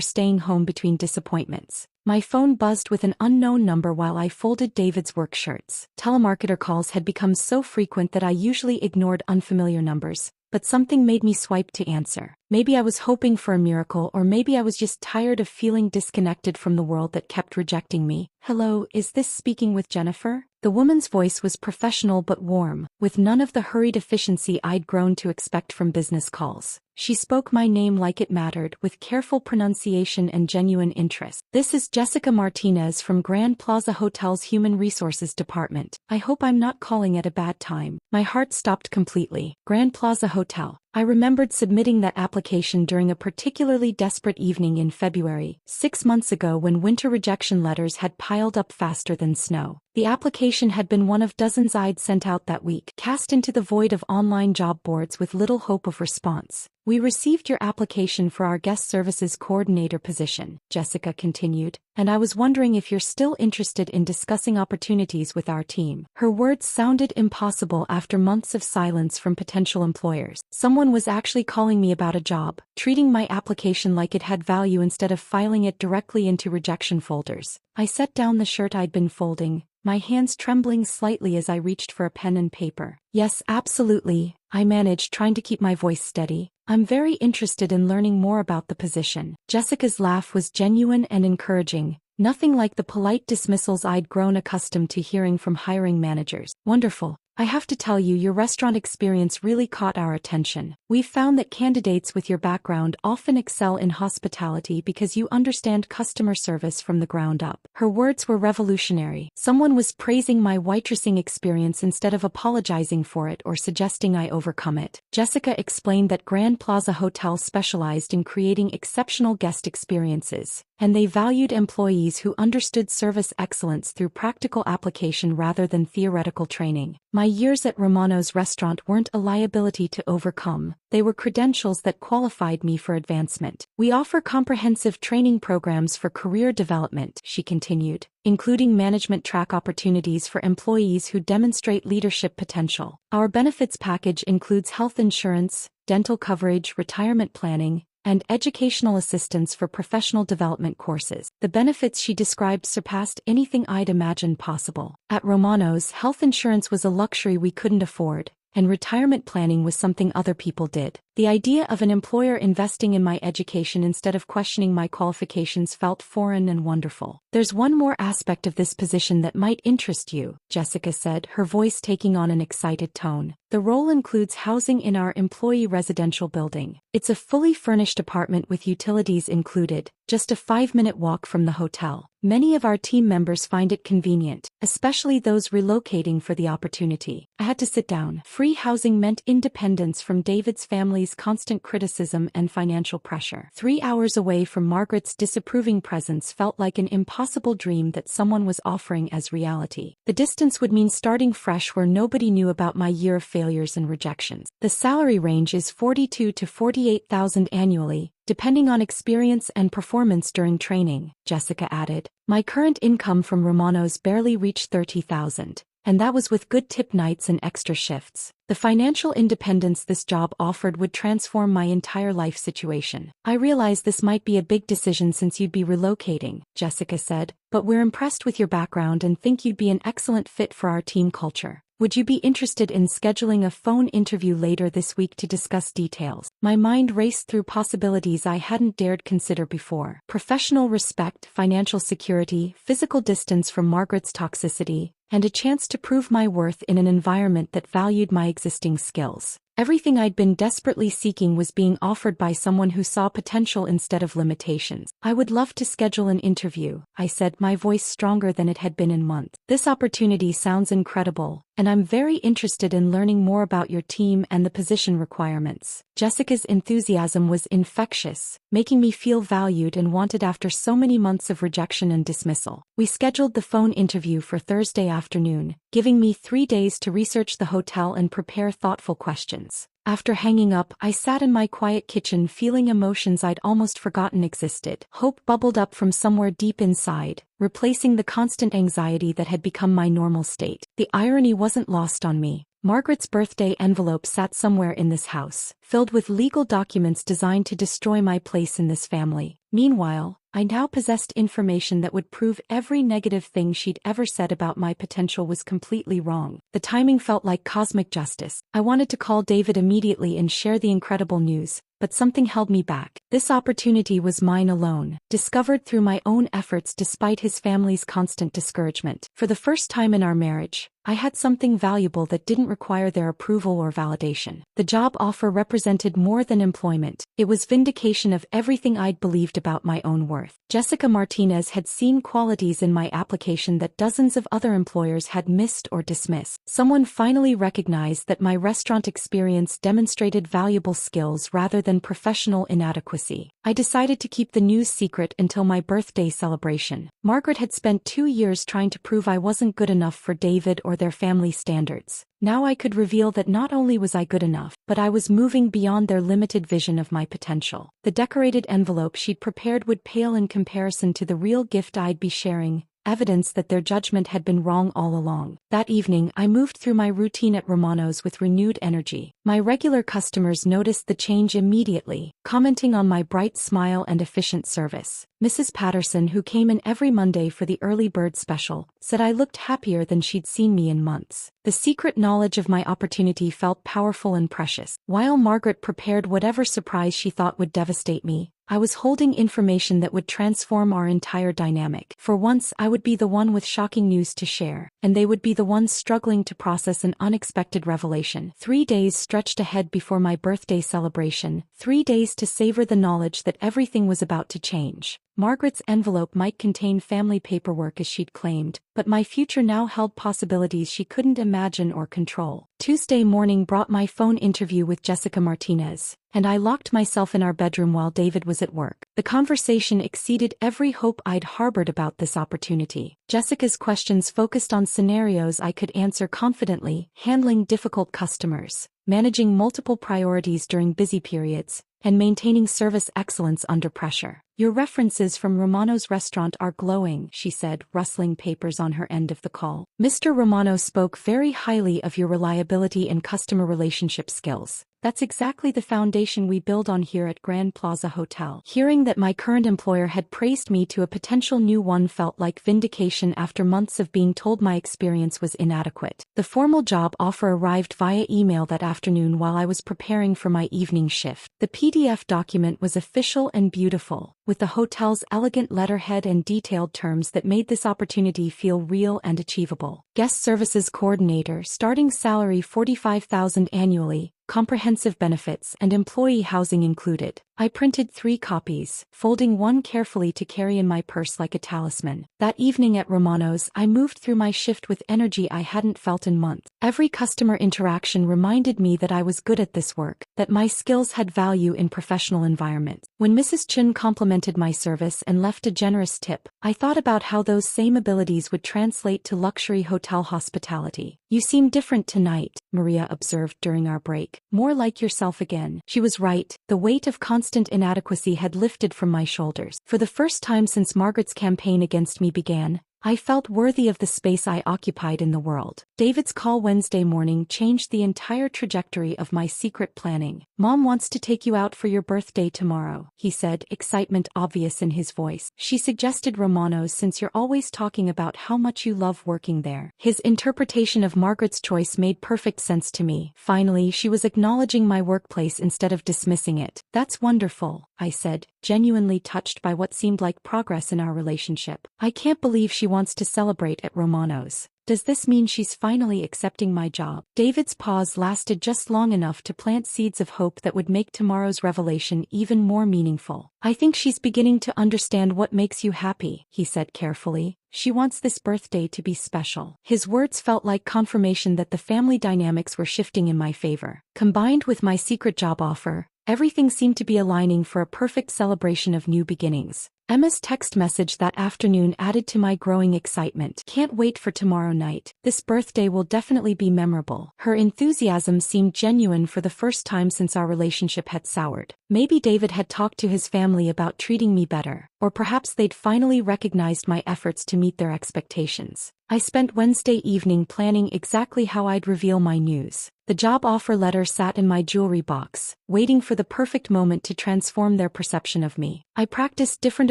staying home between disappointments. My phone buzzed with an unknown number while I folded David's work shirts. Telemarketer calls had become so frequent that I usually ignored unfamiliar numbers, but something made me swipe to answer. Maybe I was hoping for a miracle, or maybe I was just tired of feeling disconnected from the world that kept rejecting me. "Hello, is this speaking with Jennifer?" The woman's voice was professional but warm, with none of the hurried efficiency I'd grown to expect from business calls. She spoke my name like it mattered, with careful pronunciation and genuine interest. "This is Jessica Martinez from Grand Plaza Hotel's Human Resources Department. I hope I'm not calling at a bad time." My heart stopped completely. Grand Plaza Hotel. I remembered submitting that application during a particularly desperate evening in February, 6 months ago, when winter rejection letters had piled up faster than snow. The application had been one of dozens I'd sent out that week, cast into the void of online job boards with little hope of response. "We received your application for our guest services coordinator position," Jessica continued, "and I was wondering if you're still interested in discussing opportunities with our team." Her words sounded impossible after months of silence from potential employers. Someone was actually calling me about a job, treating my application like it had value instead of filing it directly into rejection folders. I set down the shirt I'd been folding, my hands trembling slightly as I reached for a pen and paper. "Yes, absolutely," I managed, trying to keep my voice steady. "I'm very interested in learning more about the position." Jessica's laugh was genuine and encouraging, nothing like the polite dismissals I'd grown accustomed to hearing from hiring managers. "Wonderful. I have to tell you, your restaurant experience really caught our attention. We've found that candidates with your background often excel in hospitality because you understand customer service from the ground up." Her words were revolutionary. Someone was praising my waitressing experience instead of apologizing for it or suggesting I overcome it. Jessica explained that Grand Plaza Hotel specialized in creating exceptional guest experiences, and they valued employees who understood service excellence through practical application rather than theoretical training. My years at Romano's restaurant weren't a liability to overcome, they were credentials that qualified me for advancement. "We offer comprehensive training programs for career development," she continued, "including management track opportunities for employees who demonstrate leadership potential. Our benefits package includes health insurance, dental coverage, retirement planning, and educational assistance for professional development courses." The benefits she described surpassed anything I'd imagined possible. At Romano's, health insurance was a luxury we couldn't afford, and retirement planning was something other people did. The idea of an employer investing in my education instead of questioning my qualifications felt foreign and wonderful. "There's one more aspect of this position that might interest you," Jessica said, her voice taking on an excited tone. "The role includes housing in our employee residential building. It's a fully furnished apartment with utilities included, just a 5-minute walk from the hotel. Many of our team members find it convenient, especially those relocating for the opportunity." I had to sit down. Free housing meant independence from David's family's constant criticism and financial pressure. 3 hours away from Margaret's disapproving presence felt like an impossible dream that someone was offering as reality. The distance would mean starting fresh where nobody knew about my year of failures and rejections. "The salary range is $42,000 to $48,000 annually, depending on experience and performance during training," Jessica added. "My current income from Romano's barely reached $30,000, and that was with good tip nights and extra shifts. The financial independence this job offered would transform my entire life situation." "I realize this might be a big decision since you'd be relocating," Jessica said, "but we're impressed with your background and think you'd be an excellent fit for our team culture." Would you be interested in scheduling a phone interview later this week to discuss details? My mind raced through possibilities I hadn't dared consider before. Professional respect, financial security, physical distance from Margaret's toxicity, and a chance to prove my worth in an environment that valued my existing skills. Everything I'd been desperately seeking was being offered by someone who saw potential instead of limitations. I would love to schedule an interview, I said, my voice stronger than it had been in months. This opportunity sounds incredible, and I'm very interested in learning more about your team and the position requirements. Jessica's enthusiasm was infectious, making me feel valued and wanted after so many months of rejection and dismissal. We scheduled the phone interview for Thursday afternoon, giving me 3 days to research the hotel and prepare thoughtful questions. After hanging up, I sat in my quiet kitchen feeling emotions I'd almost forgotten existed. Hope bubbled up from somewhere deep inside, replacing the constant anxiety that had become my normal state. The irony wasn't lost on me. Margaret's birthday envelope sat somewhere in this house, filled with legal documents designed to destroy my place in this family. Meanwhile, I now possessed information that would prove every negative thing she'd ever said about my potential was completely wrong. The timing felt like cosmic justice. I wanted to call David immediately and share the incredible news, but something held me back. This opportunity was mine alone, discovered through my own efforts despite his family's constant discouragement. For the first time in our marriage, I had something valuable that didn't require their approval or validation. The job offer represented more than employment. It was vindication of everything I'd believed about my own worth. Jessica Martinez had seen qualities in my application that dozens of other employers had missed or dismissed. Someone finally recognized that my restaurant experience demonstrated valuable skills rather than professional inadequacy. I decided to keep the news secret until my birthday celebration. Margaret had spent 2 years trying to prove I wasn't good enough for David or their family standards. Now I could reveal that not only was I good enough, but I was moving beyond their limited vision of my potential. The decorated envelope she'd prepared would pale in comparison to the real gift I'd be sharing, evidence that their judgment had been wrong all along. That evening, I moved through my routine at Romano's with renewed energy. My regular customers noticed the change immediately, commenting on my bright smile and efficient service. Mrs. Patterson, who came in every Monday for the early bird special, said I looked happier than she'd seen me in months. The secret knowledge of my opportunity felt powerful and precious. While Margaret prepared whatever surprise she thought would devastate me, I was holding information that would transform our entire dynamic. For once, I would be the one with shocking news to share, and they would be the ones struggling to process an unexpected revelation. 3 days stretched ahead before my birthday celebration, 3 days to savor the knowledge that everything was about to change. Margaret's envelope might contain family paperwork as she'd claimed, but my future now held possibilities she couldn't imagine or control. Tuesday morning brought my phone interview with Jessica Martinez, and I locked myself in our bedroom while David was at work. The conversation exceeded every hope I'd harbored about this opportunity. Jessica's questions focused on scenarios I could answer confidently, handling difficult customers, managing multiple priorities during busy periods, and maintaining service excellence under pressure. Your references from Romano's restaurant are glowing, she said, rustling papers on her end of the call. Mr. Romano spoke very highly of your reliability and customer relationship skills. That's exactly the foundation we build on here at Grand Plaza Hotel. Hearing that my current employer had praised me to a potential new one felt like vindication after months of being told my experience was inadequate. The formal job offer arrived via email that afternoon while I was preparing for my evening shift. The PDF document was official and beautiful, with the hotel's elegant letterhead and detailed terms that made this opportunity feel real and achievable. Guest Services Coordinator, starting salary $45,000 annually, comprehensive benefits and employee housing included. I printed 3 copies, folding one carefully to carry in my purse like a talisman. That evening at Romano's, I moved through my shift with energy I hadn't felt in months. Every customer interaction reminded me that I was good at this work, that my skills had value in professional environments. When Mrs. Chin complimented my service and left a generous tip, I thought about how those same abilities would translate to luxury hotel hospitality. You seem different tonight, Maria observed during our break. More like yourself again. She was right. The weight of constant inadequacy had lifted from my shoulders. For the first time since Margaret's campaign against me began, I felt worthy of the space I occupied in the world. David's call Wednesday morning changed the entire trajectory of my secret planning. "Mom wants to take you out for your birthday tomorrow," he said, excitement obvious in his voice. "She suggested Romano's since you're always talking about how much you love working there." His interpretation of Margaret's choice made perfect sense to me. Finally, she was acknowledging my workplace instead of dismissing it. "That's wonderful," I said, genuinely touched by what seemed like progress in our relationship. "I can't believe she wants to celebrate at Romano's. Does this mean she's finally accepting my job?" David's pause lasted just long enough to plant seeds of hope that would make tomorrow's revelation even more meaningful. "I think she's beginning to understand what makes you happy," he said carefully. "She wants this birthday to be special." His words felt like confirmation that the family dynamics were shifting in my favor. Combined with my secret job offer, everything seemed to be aligning for a perfect celebration of new beginnings. Emma's text message that afternoon added to my growing excitement. "Can't wait for tomorrow night. This birthday will definitely be memorable." Her enthusiasm seemed genuine for the first time since our relationship had soured. Maybe David had talked to his family about treating me better, or perhaps they'd finally recognized my efforts to meet their expectations. I spent Wednesday evening planning exactly how I'd reveal my news. The job offer letter sat in my jewelry box, waiting for the perfect moment to transform their perception of me. I practiced different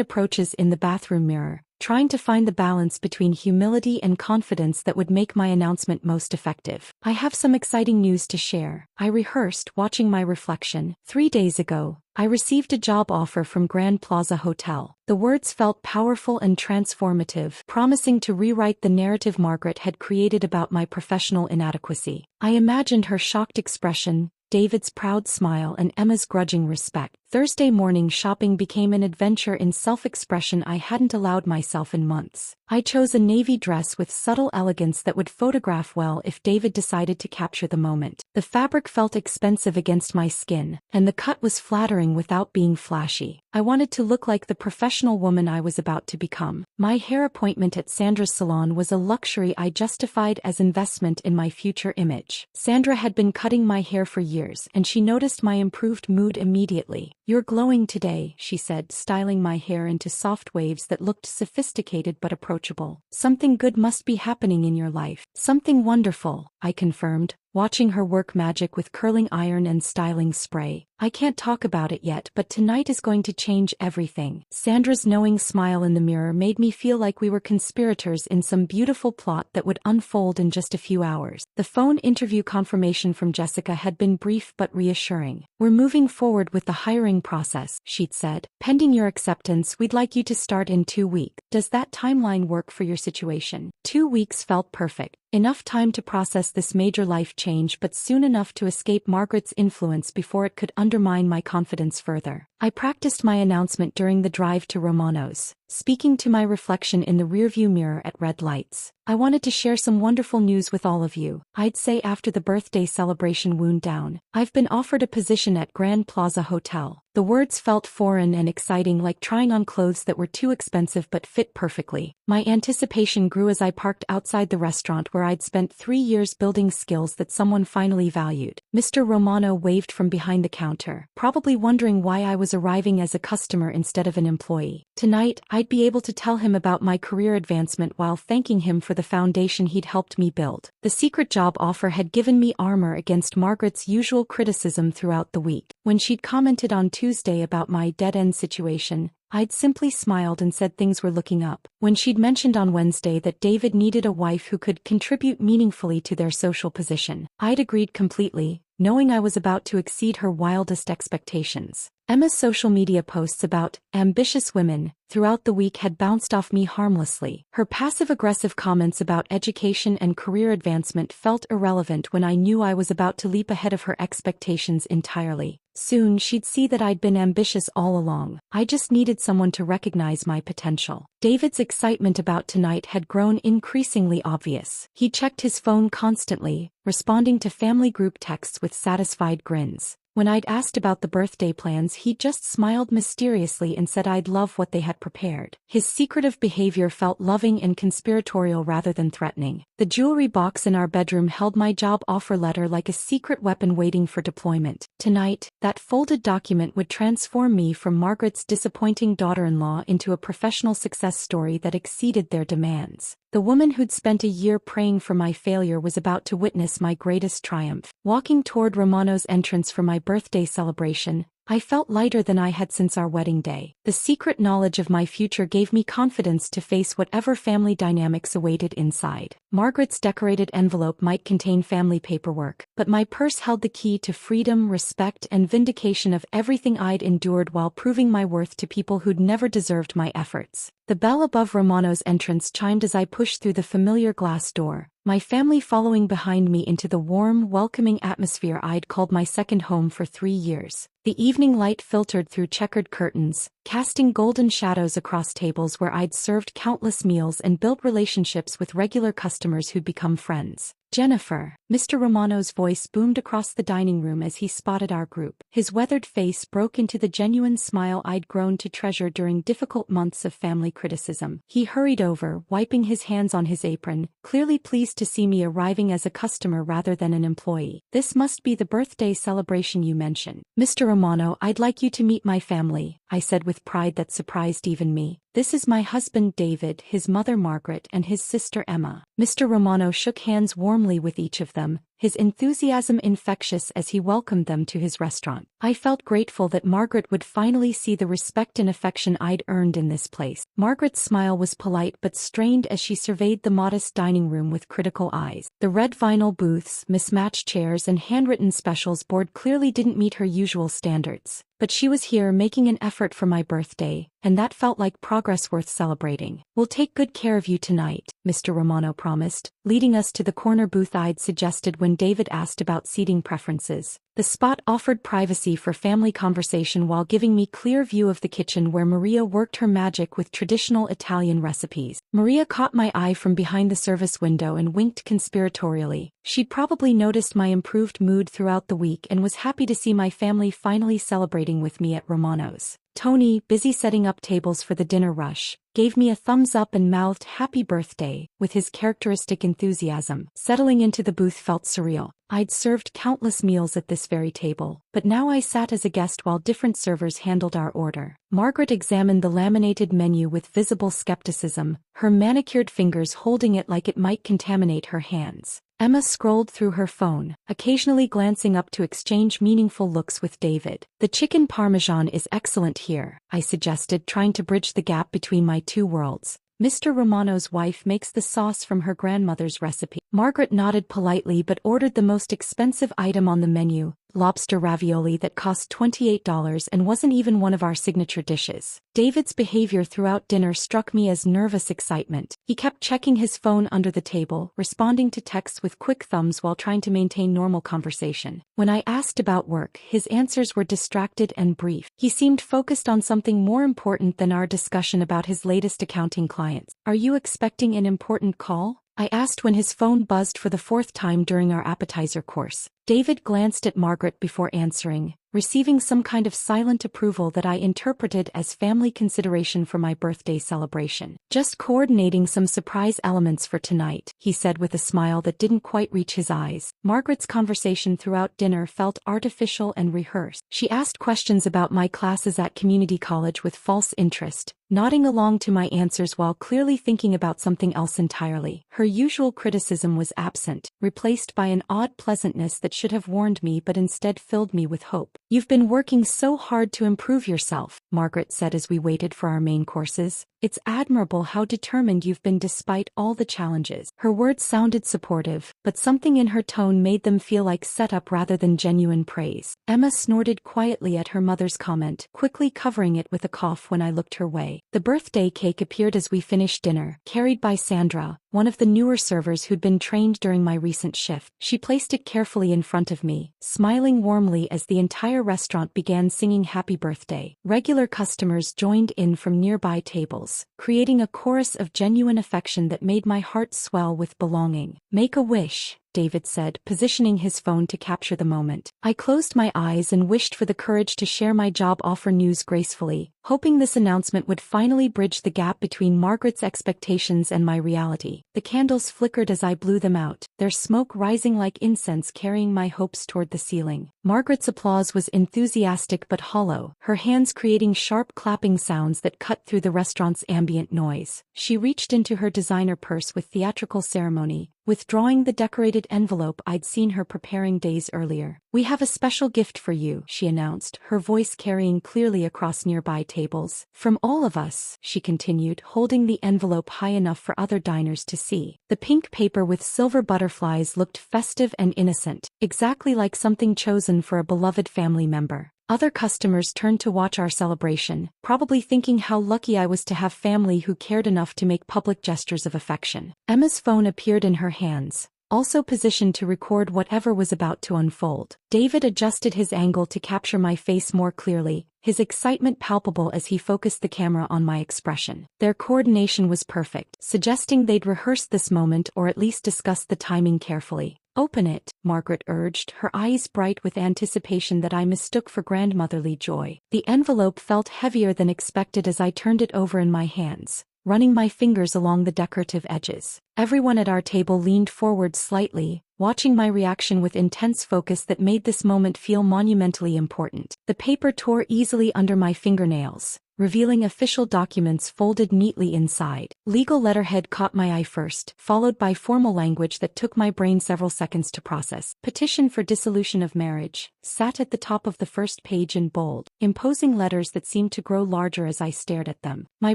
approaches in the bathroom mirror, trying to find the balance between humility and confidence that would make my announcement most effective. "I have some exciting news to share," I rehearsed, watching my reflection. 3 days ago, I received a job offer from Grand Plaza Hotel. The words felt powerful and transformative, promising to rewrite the narrative Margaret had created about my professional inadequacy. I imagined her shocked expression, David's proud smile, and Emma's grudging respect. Thursday morning shopping became an adventure in self-expression I hadn't allowed myself in months. I chose a navy dress with subtle elegance that would photograph well if David decided to capture the moment. The fabric felt expensive against my skin, and the cut was flattering without being flashy. I wanted to look like the professional woman I was about to become. My hair appointment at Sandra's salon was a luxury I justified as investment in my future image. Sandra had been cutting my hair for years, and she noticed my improved mood immediately. "You're glowing today," she said, styling my hair into soft waves that looked sophisticated but approachable. "Something good must be happening in your life." "Something wonderful," I confirmed, watching her work magic with curling iron and styling spray. "I can't talk about it yet, but tonight is going to change everything." Sandra's knowing smile in the mirror made me feel like we were conspirators in some beautiful plot that would unfold in just a few hours. The phone interview confirmation from Jessica had been brief but reassuring. "We're moving forward with the hiring process," she'd said. "Pending your acceptance, we'd like you to start in 2 weeks. Does that timeline work for your situation?" 2 weeks felt perfect. Enough time to process this major life change, but soon enough to escape Margaret's influence before it could undermine my confidence further. I practiced my announcement during the drive to Romano's, speaking to my reflection in the rearview mirror at red lights. "I wanted to share some wonderful news with all of you," I'd say after the birthday celebration wound down. "I've been offered a position at Grand Plaza Hotel." The words felt foreign and exciting, like trying on clothes that were too expensive but fit perfectly. My anticipation grew as I parked outside the restaurant where I'd spent 3 years building skills that someone finally valued. Mr. Romano waved from behind the counter, probably wondering why I was arriving as a customer instead of an employee. Tonight, I'd be able to tell him about my career advancement while thanking him for the foundation he'd helped me build. The secret job offer had given me armor against Margaret's usual criticism throughout the week. When she'd commented on Tuesday about my dead-end situation, I'd simply smiled and said things were looking up. When she'd mentioned on Wednesday that David needed a wife who could contribute meaningfully to their social position, I'd agreed completely, knowing I was about to exceed her wildest expectations. Emma's social media posts about ambitious women throughout the week had bounced off me harmlessly. Her passive-aggressive comments about education and career advancement felt irrelevant when I knew I was about to leap ahead of her expectations entirely. Soon she'd see that I'd been ambitious all along. I just needed someone to recognize my potential. David's excitement about tonight had grown increasingly obvious. He checked his phone constantly, responding to family group texts with satisfied grins. When I'd asked about the birthday plans, he just smiled mysteriously and said I'd love what they had prepared. His secretive behavior felt loving and conspiratorial rather than threatening. The jewelry box in our bedroom held my job offer letter like a secret weapon waiting for deployment. Tonight, that folded document would transform me from Margaret's disappointing daughter-in-law into a professional success story that exceeded their demands. The woman who'd spent a year praying for my failure was about to witness my greatest triumph. Walking toward Romano's entrance for my birthday celebration, I felt lighter than I had since our wedding day. The secret knowledge of my future gave me confidence to face whatever family dynamics awaited inside. Margaret's decorated envelope might contain family paperwork, but my purse held the key to freedom, respect, and vindication of everything I'd endured while proving my worth to people who'd never deserved my efforts. The bell above Romano's entrance chimed as I pushed through the familiar glass door, my family following behind me into the warm, welcoming atmosphere I'd called my second home for 3 years. The evening light filtered through checkered curtains, casting golden shadows across tables where I'd served countless meals and built relationships with regular customers who'd become friends. Jennifer, Mr. Romano's voice boomed across the dining room as he spotted our group. His weathered face broke into the genuine smile I'd grown to treasure during difficult months of family criticism. He hurried over, wiping his hands on his apron, clearly pleased to see me arriving as a customer rather than an employee. This must be the birthday celebration you mentioned. Mr. Romano, I'd like you to meet my family, I said with pride that surprised even me. This is my husband David, his mother Margaret, and his sister Emma. Mr. Romano shook hands warmly with each of them, his enthusiasm infectious as he welcomed them to his restaurant. I felt grateful that Margaret would finally see the respect and affection I'd earned in this place. Margaret's smile was polite but strained as she surveyed the modest dining room with critical eyes. The red vinyl booths, mismatched chairs, and handwritten specials board clearly didn't meet her usual standards. But she was here making an effort for my birthday, and that felt like progress worth celebrating. We'll take good care of you tonight, Mr. Romano promised, leading us to the corner booth I'd suggested when David asked about seating preferences. The spot offered privacy for family conversation while giving me clear view of the kitchen where Maria worked her magic with traditional Italian recipes. Maria caught my eye from behind the service window and winked conspiratorially. She'd probably noticed my improved mood throughout the week and was happy to see my family finally celebrating with me at Romano's. Tony, busy setting up tables for the dinner rush, gave me a thumbs up and mouthed happy birthday with his characteristic enthusiasm. Settling into the booth felt surreal. I'd served countless meals at this very table, but now I sat as a guest while different servers handled our order. Margaret examined the laminated menu with visible skepticism, her manicured fingers holding it like it might contaminate her hands. Emma scrolled through her phone, occasionally glancing up to exchange meaningful looks with David. The chicken parmesan is excellent here, I suggested, trying to bridge the gap between my two worlds. Mr. Romano's wife makes the sauce from her grandmother's recipe. Margaret nodded politely but ordered the most expensive item on the menu, lobster ravioli that cost $28 and wasn't even one of our signature dishes. David's behavior throughout dinner struck me as nervous excitement. He kept checking his phone under the table, responding to texts with quick thumbs while trying to maintain normal conversation. When I asked about work, his answers were distracted and brief. He seemed focused on something more important than our discussion about his latest accounting clients. Are you expecting an important call? I asked when his phone buzzed for the 4th time during our appetizer course. David glanced at Margaret before answering, receiving some kind of silent approval that I interpreted as family consideration for my birthday celebration. Just coordinating some surprise elements for tonight, he said with a smile that didn't quite reach his eyes. Margaret's conversation throughout dinner felt artificial and rehearsed. She asked questions about my classes at community college with false interest, nodding along to my answers while clearly thinking about something else entirely. Her usual criticism was absent, replaced by an odd pleasantness that should have warned me but instead filled me with hope. You've been working so hard to improve yourself, Margaret said as we waited for our main courses. It's admirable how determined you've been despite all the challenges. Her words sounded supportive, but something in her tone made them feel like setup rather than genuine praise. Emma snorted quietly at her mother's comment, quickly covering it with a cough when I looked her way. The birthday cake appeared as we finished dinner, carried by Sandra, one of the newer servers who'd been trained during my recent shift. She placed it carefully in front of me, smiling warmly as the entire restaurant began singing happy birthday. Regular customers joined in from nearby tables, creating a chorus of genuine affection that made my heart swell with belonging. Make a wish, David said, positioning his phone to capture the moment. I closed my eyes and wished for the courage to share my job offer news gracefully, hoping this announcement would finally bridge the gap between Margaret's expectations and my reality. The candles flickered as I blew them out, their smoke rising like incense carrying my hopes toward the ceiling. Margaret's applause was enthusiastic but hollow, her hands creating sharp clapping sounds that cut through the restaurant's ambient noise. She reached into her designer purse with theatrical ceremony, withdrawing the decorated envelope I'd seen her preparing days earlier. "We have a special gift for you," she announced, her voice carrying clearly across nearby tables. "From all of us," she continued, holding the envelope high enough for other diners to see. The pink paper with silver butterflies looked festive and innocent, exactly like something chosen for a beloved family member. Other customers turned to watch our celebration, probably thinking how lucky I was to have family who cared enough to make public gestures of affection. Emma's phone appeared in her hands, also positioned to record whatever was about to unfold. David adjusted his angle to capture my face more clearly, his excitement palpable as he focused the camera on my expression. Their coordination was perfect, suggesting they'd rehearsed this moment or at least discussed the timing carefully. "Open it," Margaret urged, her eyes bright with anticipation that I mistook for grandmotherly joy. The envelope felt heavier than expected as I turned it over in my hands, running my fingers along the decorative edges. Everyone at our table leaned forward slightly, watching my reaction with intense focus that made this moment feel monumentally important. The paper tore easily under my fingernails, revealing official documents folded neatly inside. Legal letterhead caught my eye first, followed by formal language that took my brain several seconds to process. "Petition for dissolution of marriage" sat at the top of the first page in bold, imposing letters that seemed to grow larger as I stared at them. My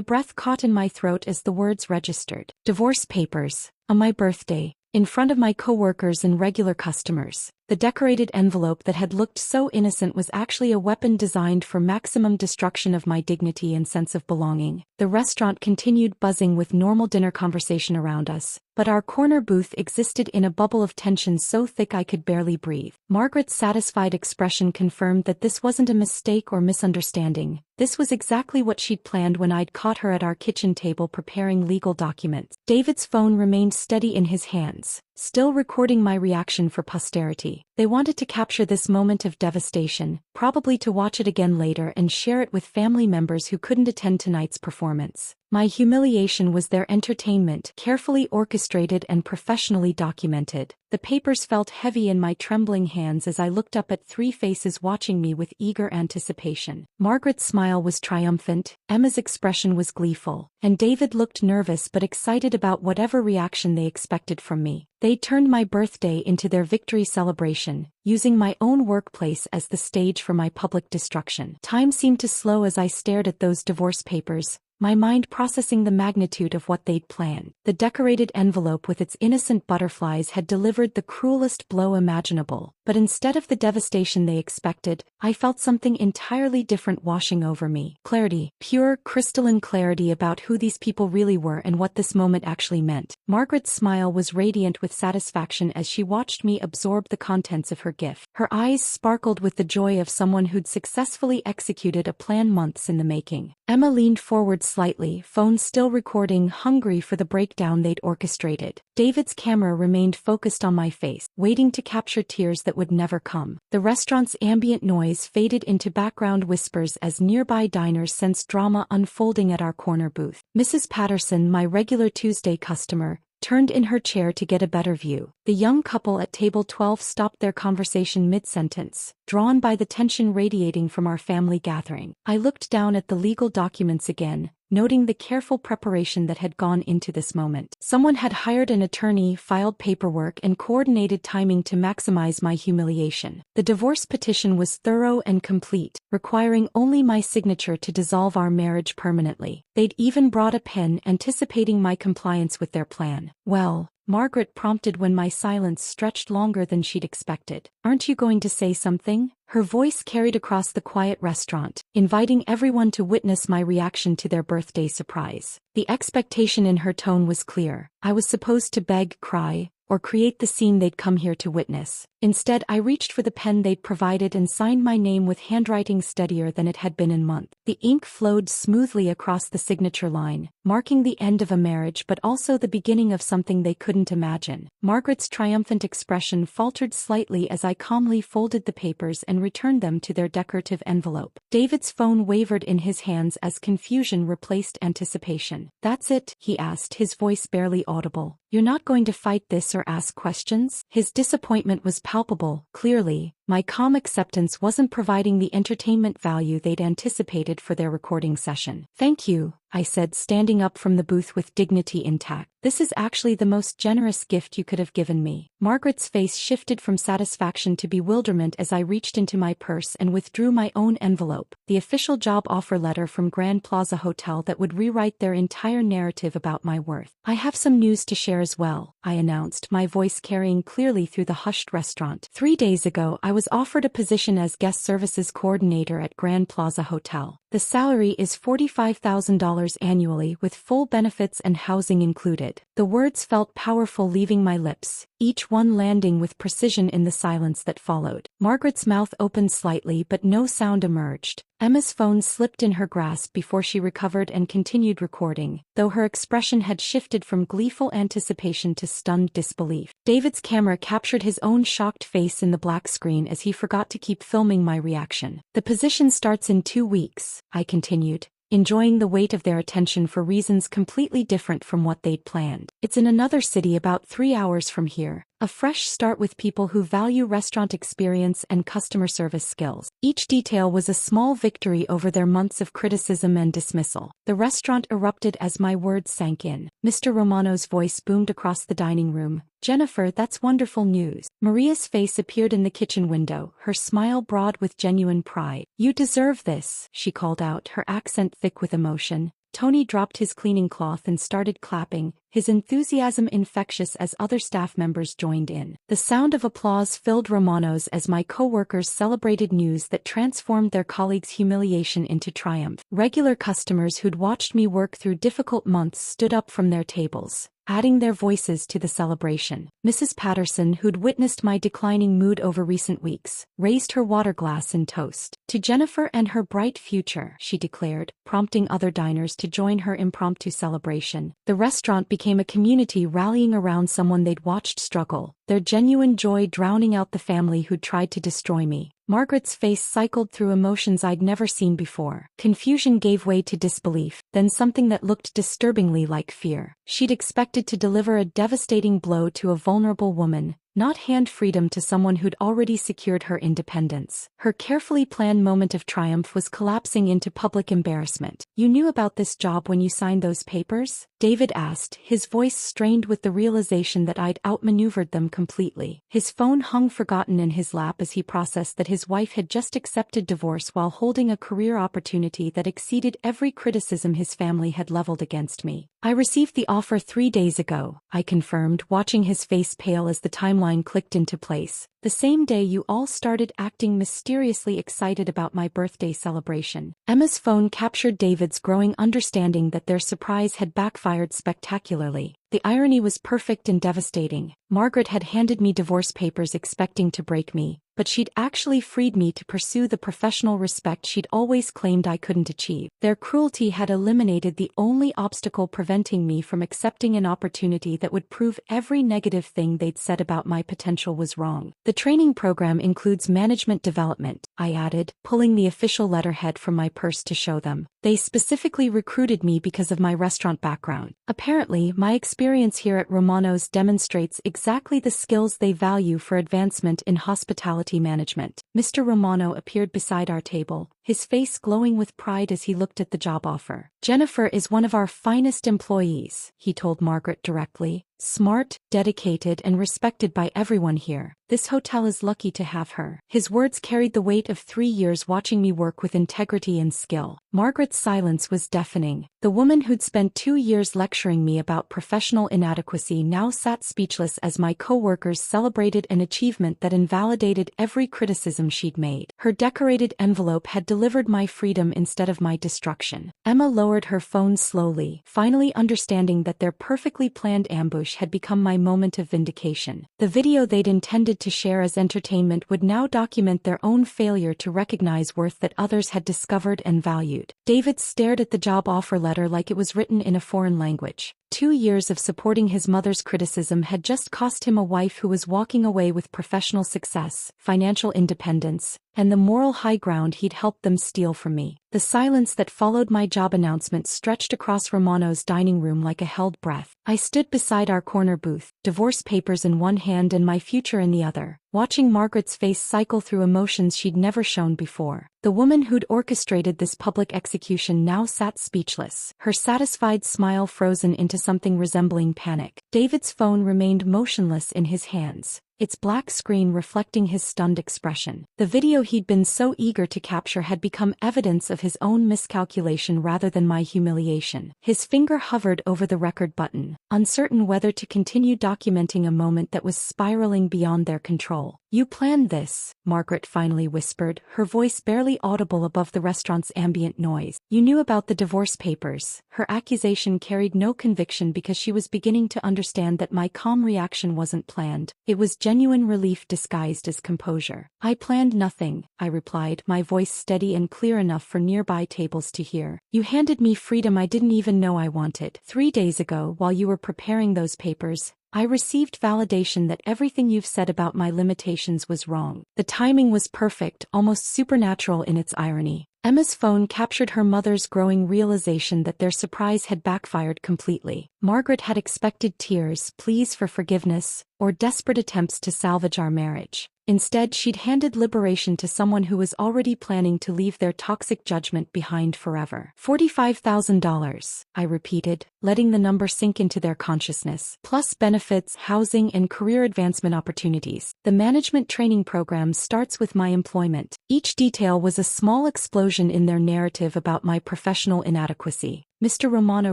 breath caught in my throat as the words registered. "Divorce papers, on my birthday, in front of my coworkers and regular customers." The decorated envelope that had looked so innocent was actually a weapon designed for maximum destruction of my dignity and sense of belonging. The restaurant continued buzzing with normal dinner conversation around us, but our corner booth existed in a bubble of tension so thick I could barely breathe. Margaret's satisfied expression confirmed that this wasn't a mistake or misunderstanding. This was exactly what she'd planned when I'd caught her at our kitchen table preparing legal documents. David's phone remained steady in his hands, still recording my reaction for posterity. They wanted to capture this moment of devastation, probably to watch it again later and share it with family members who couldn't attend tonight's performance. My humiliation was their entertainment, carefully orchestrated and professionally documented. The papers felt heavy in my trembling hands as I looked up at three faces watching me with eager anticipation. Margaret's smile was triumphant, Emma's expression was gleeful, and David looked nervous but excited about whatever reaction they expected from me. They turned my birthday into their victory celebration, using my own workplace as the stage for my public destruction. Time seemed to slow as I stared at those divorce papers, my mind processing the magnitude of what they'd planned. The decorated envelope with its innocent butterflies had delivered the cruelest blow imaginable, but instead of the devastation they expected, I felt something entirely different washing over me. Clarity, pure, crystalline clarity about who these people really were and what this moment actually meant. Margaret's smile was radiant with satisfaction as she watched me absorb the contents of her gift. Her eyes sparkled with the joy of someone who'd successfully executed a plan months in the making. Emma leaned forward slightly, phone still recording, hungry for the breakdown they'd orchestrated. David's camera remained focused on my face, waiting to capture tears that would never come. The restaurant's ambient noise faded into background whispers as nearby diners sensed drama unfolding at our corner booth. Mrs. Patterson, my regular Tuesday customer, turned in her chair to get a better view. The young couple at table 12 stopped their conversation mid-sentence, drawn by the tension radiating from our family gathering. I looked down at the legal documents again, noting the careful preparation that had gone into this moment. Someone had hired an attorney, filed paperwork, and coordinated timing to maximize my humiliation. The divorce petition was thorough and complete, requiring only my signature to dissolve our marriage permanently. They'd even brought a pen, anticipating my compliance with their plan. "Well," Margaret prompted when my silence stretched longer than she'd expected. "Aren't you going to say something?" Her voice carried across the quiet restaurant, inviting everyone to witness my reaction to their birthday surprise. The expectation in her tone was clear. I was supposed to beg, cry, or create the scene they'd come here to witness. Instead, I reached for the pen they'd provided and signed my name with handwriting steadier than it had been in months. The ink flowed smoothly across the signature line, marking the end of a marriage but also the beginning of something they couldn't imagine. Margaret's triumphant expression faltered slightly as I calmly folded the papers and returned them to their decorative envelope. David's phone wavered in his hands as confusion replaced anticipation. "That's it?" he asked, his voice barely audible. "You're not going to fight this or ask questions?" His disappointment was palpable, clearly. My calm acceptance wasn't providing the entertainment value they'd anticipated for their recording session. "Thank you," I said, standing up from the booth with dignity intact. "This is actually the most generous gift you could have given me." Margaret's face shifted from satisfaction to bewilderment as I reached into my purse and withdrew my own envelope, the official job offer letter from Grand Plaza Hotel that would rewrite their entire narrative about my worth. "I have some news to share as well," I announced, my voice carrying clearly through the hushed restaurant. 3 days ago, I was offered a position as guest services coordinator at Grand Plaza Hotel. The salary is $45,000 annually with full benefits and housing included. The words felt powerful leaving my lips, each one landing with precision in the silence that followed. Margaret's mouth opened slightly but no sound emerged. Emma's phone slipped in her grasp before she recovered and continued recording, though her expression had shifted from gleeful anticipation to stunned disbelief. David's camera captured his own shocked face in the black screen as he forgot to keep filming my reaction. "The position starts in 2 weeks," I continued, enjoying the weight of their attention for reasons completely different from what they'd planned. "It's in another city about 3 hours from here. A fresh start with people who value restaurant experience and customer service skills." Each detail was a small victory over their months of criticism and dismissal. The restaurant erupted as my words sank in. Mr. Romano's voice boomed across the dining room. "Jennifer, that's wonderful news." Maria's face appeared in the kitchen window, her smile broad with genuine pride. "You deserve this," she called out, her accent thick with emotion. Tony dropped his cleaning cloth and started clapping, his enthusiasm infectious as other staff members joined in. The sound of applause filled Romano's as my co-workers celebrated news that transformed their colleagues' humiliation into triumph. Regular customers who'd watched me work through difficult months stood up from their tables, adding their voices to the celebration. Mrs. Patterson, who'd witnessed my declining mood over recent weeks, raised her water glass in toast. "To Jennifer and her bright future," she declared, prompting other diners to join her impromptu celebration. The restaurant became a community rallying around someone they'd watched struggle, their genuine joy drowning out the family who'd tried to destroy me. Margaret's face cycled through emotions I'd never seen before. Confusion gave way to disbelief, then something that looked disturbingly like fear. She'd expected to deliver a devastating blow to a vulnerable woman, not hand freedom to someone who'd already secured her independence. Her carefully planned moment of triumph was collapsing into public embarrassment. "You knew about this job when you signed those papers?" David asked, his voice strained with the realization that I'd outmaneuvered them completely. His phone hung forgotten in his lap as he processed that his wife had just accepted divorce while holding a career opportunity that exceeded every criticism his family had leveled against me. "I received the offer 3 days ago," I confirmed, watching his face pale as the timeline clicked into place. "The same day you all started acting mysteriously excited about my birthday celebration." Emma's phone captured David's growing understanding that their surprise had backfired spectacularly. The irony was perfect and devastating. Margaret had handed me divorce papers expecting to break me, but she'd actually freed me to pursue the professional respect she'd always claimed I couldn't achieve. Their cruelty had eliminated the only obstacle preventing me from accepting an opportunity that would prove every negative thing they'd said about my potential was wrong. "The training program includes management development," I added, pulling the official letterhead from my purse to show them. "They specifically recruited me because of my restaurant background. Apparently, my experience here at Romano's demonstrates exactly the skills they value for advancement in hospitality management." Mr. Romano appeared beside our table, his face glowing with pride as he looked at the job offer. "Jennifer is one of our finest employees," he told Margaret directly. "Smart, dedicated, and respected by everyone here. This hotel is lucky to have her." His words carried the weight of 3 years watching me work with integrity and skill. Margaret's silence was deafening, The woman who'd spent 2 years lecturing me about professional inadequacy now sat speechless as my co-workers celebrated an achievement that invalidated every criticism she'd made. Her decorated envelope had delivered my freedom instead of my destruction. Emma lowered her phone slowly, finally understanding that their perfectly planned ambush had become my moment of vindication. The video they'd intended to share as entertainment would now document their own failure to recognize worth that others had discovered and valued. David stared at the job offer letter like it was written in a foreign language. 2 years of supporting his mother's criticism had just cost him a wife who was walking away with professional success, financial independence, and the moral high ground he'd helped them steal from me. The silence that followed my job announcement stretched across Romano's dining room like a held breath. I stood beside our corner booth, divorce papers in one hand and my future in the other, watching Margaret's face cycle through emotions she'd never shown before. The woman who'd orchestrated this public execution now sat speechless, her satisfied smile frozen into something resembling panic. David's phone remained motionless in his hands, its black screen reflecting his stunned expression. The video he'd been so eager to capture had become evidence of his own miscalculation rather than my humiliation. His finger hovered over the record button, uncertain whether to continue documenting a moment that was spiraling beyond their control. "You planned this," Margaret finally whispered, her voice barely audible above the restaurant's ambient noise. "You knew about the divorce papers." Her accusation carried no conviction because she was beginning to understand that my calm reaction wasn't planned. It was genuine relief disguised as composure. "I planned nothing," I replied, my voice steady and clear enough for nearby tables to hear. "You handed me freedom I didn't even know I wanted. 3 days ago, while you were preparing those papers, I received validation that everything you've said about my limitations was wrong." The timing was perfect, almost supernatural in its irony. Emma's phone captured her mother's growing realization that their surprise had backfired completely. Margaret had expected tears, pleas for forgiveness, or desperate attempts to salvage our marriage. Instead, she'd handed liberation to someone who was already planning to leave their toxic judgment behind forever. $45,000, I repeated, letting the number sink into their consciousness. Plus benefits, housing, and career advancement opportunities. The management training program starts with my employment. Each detail was a small explosion in their narrative about my professional inadequacy. Mr. Romano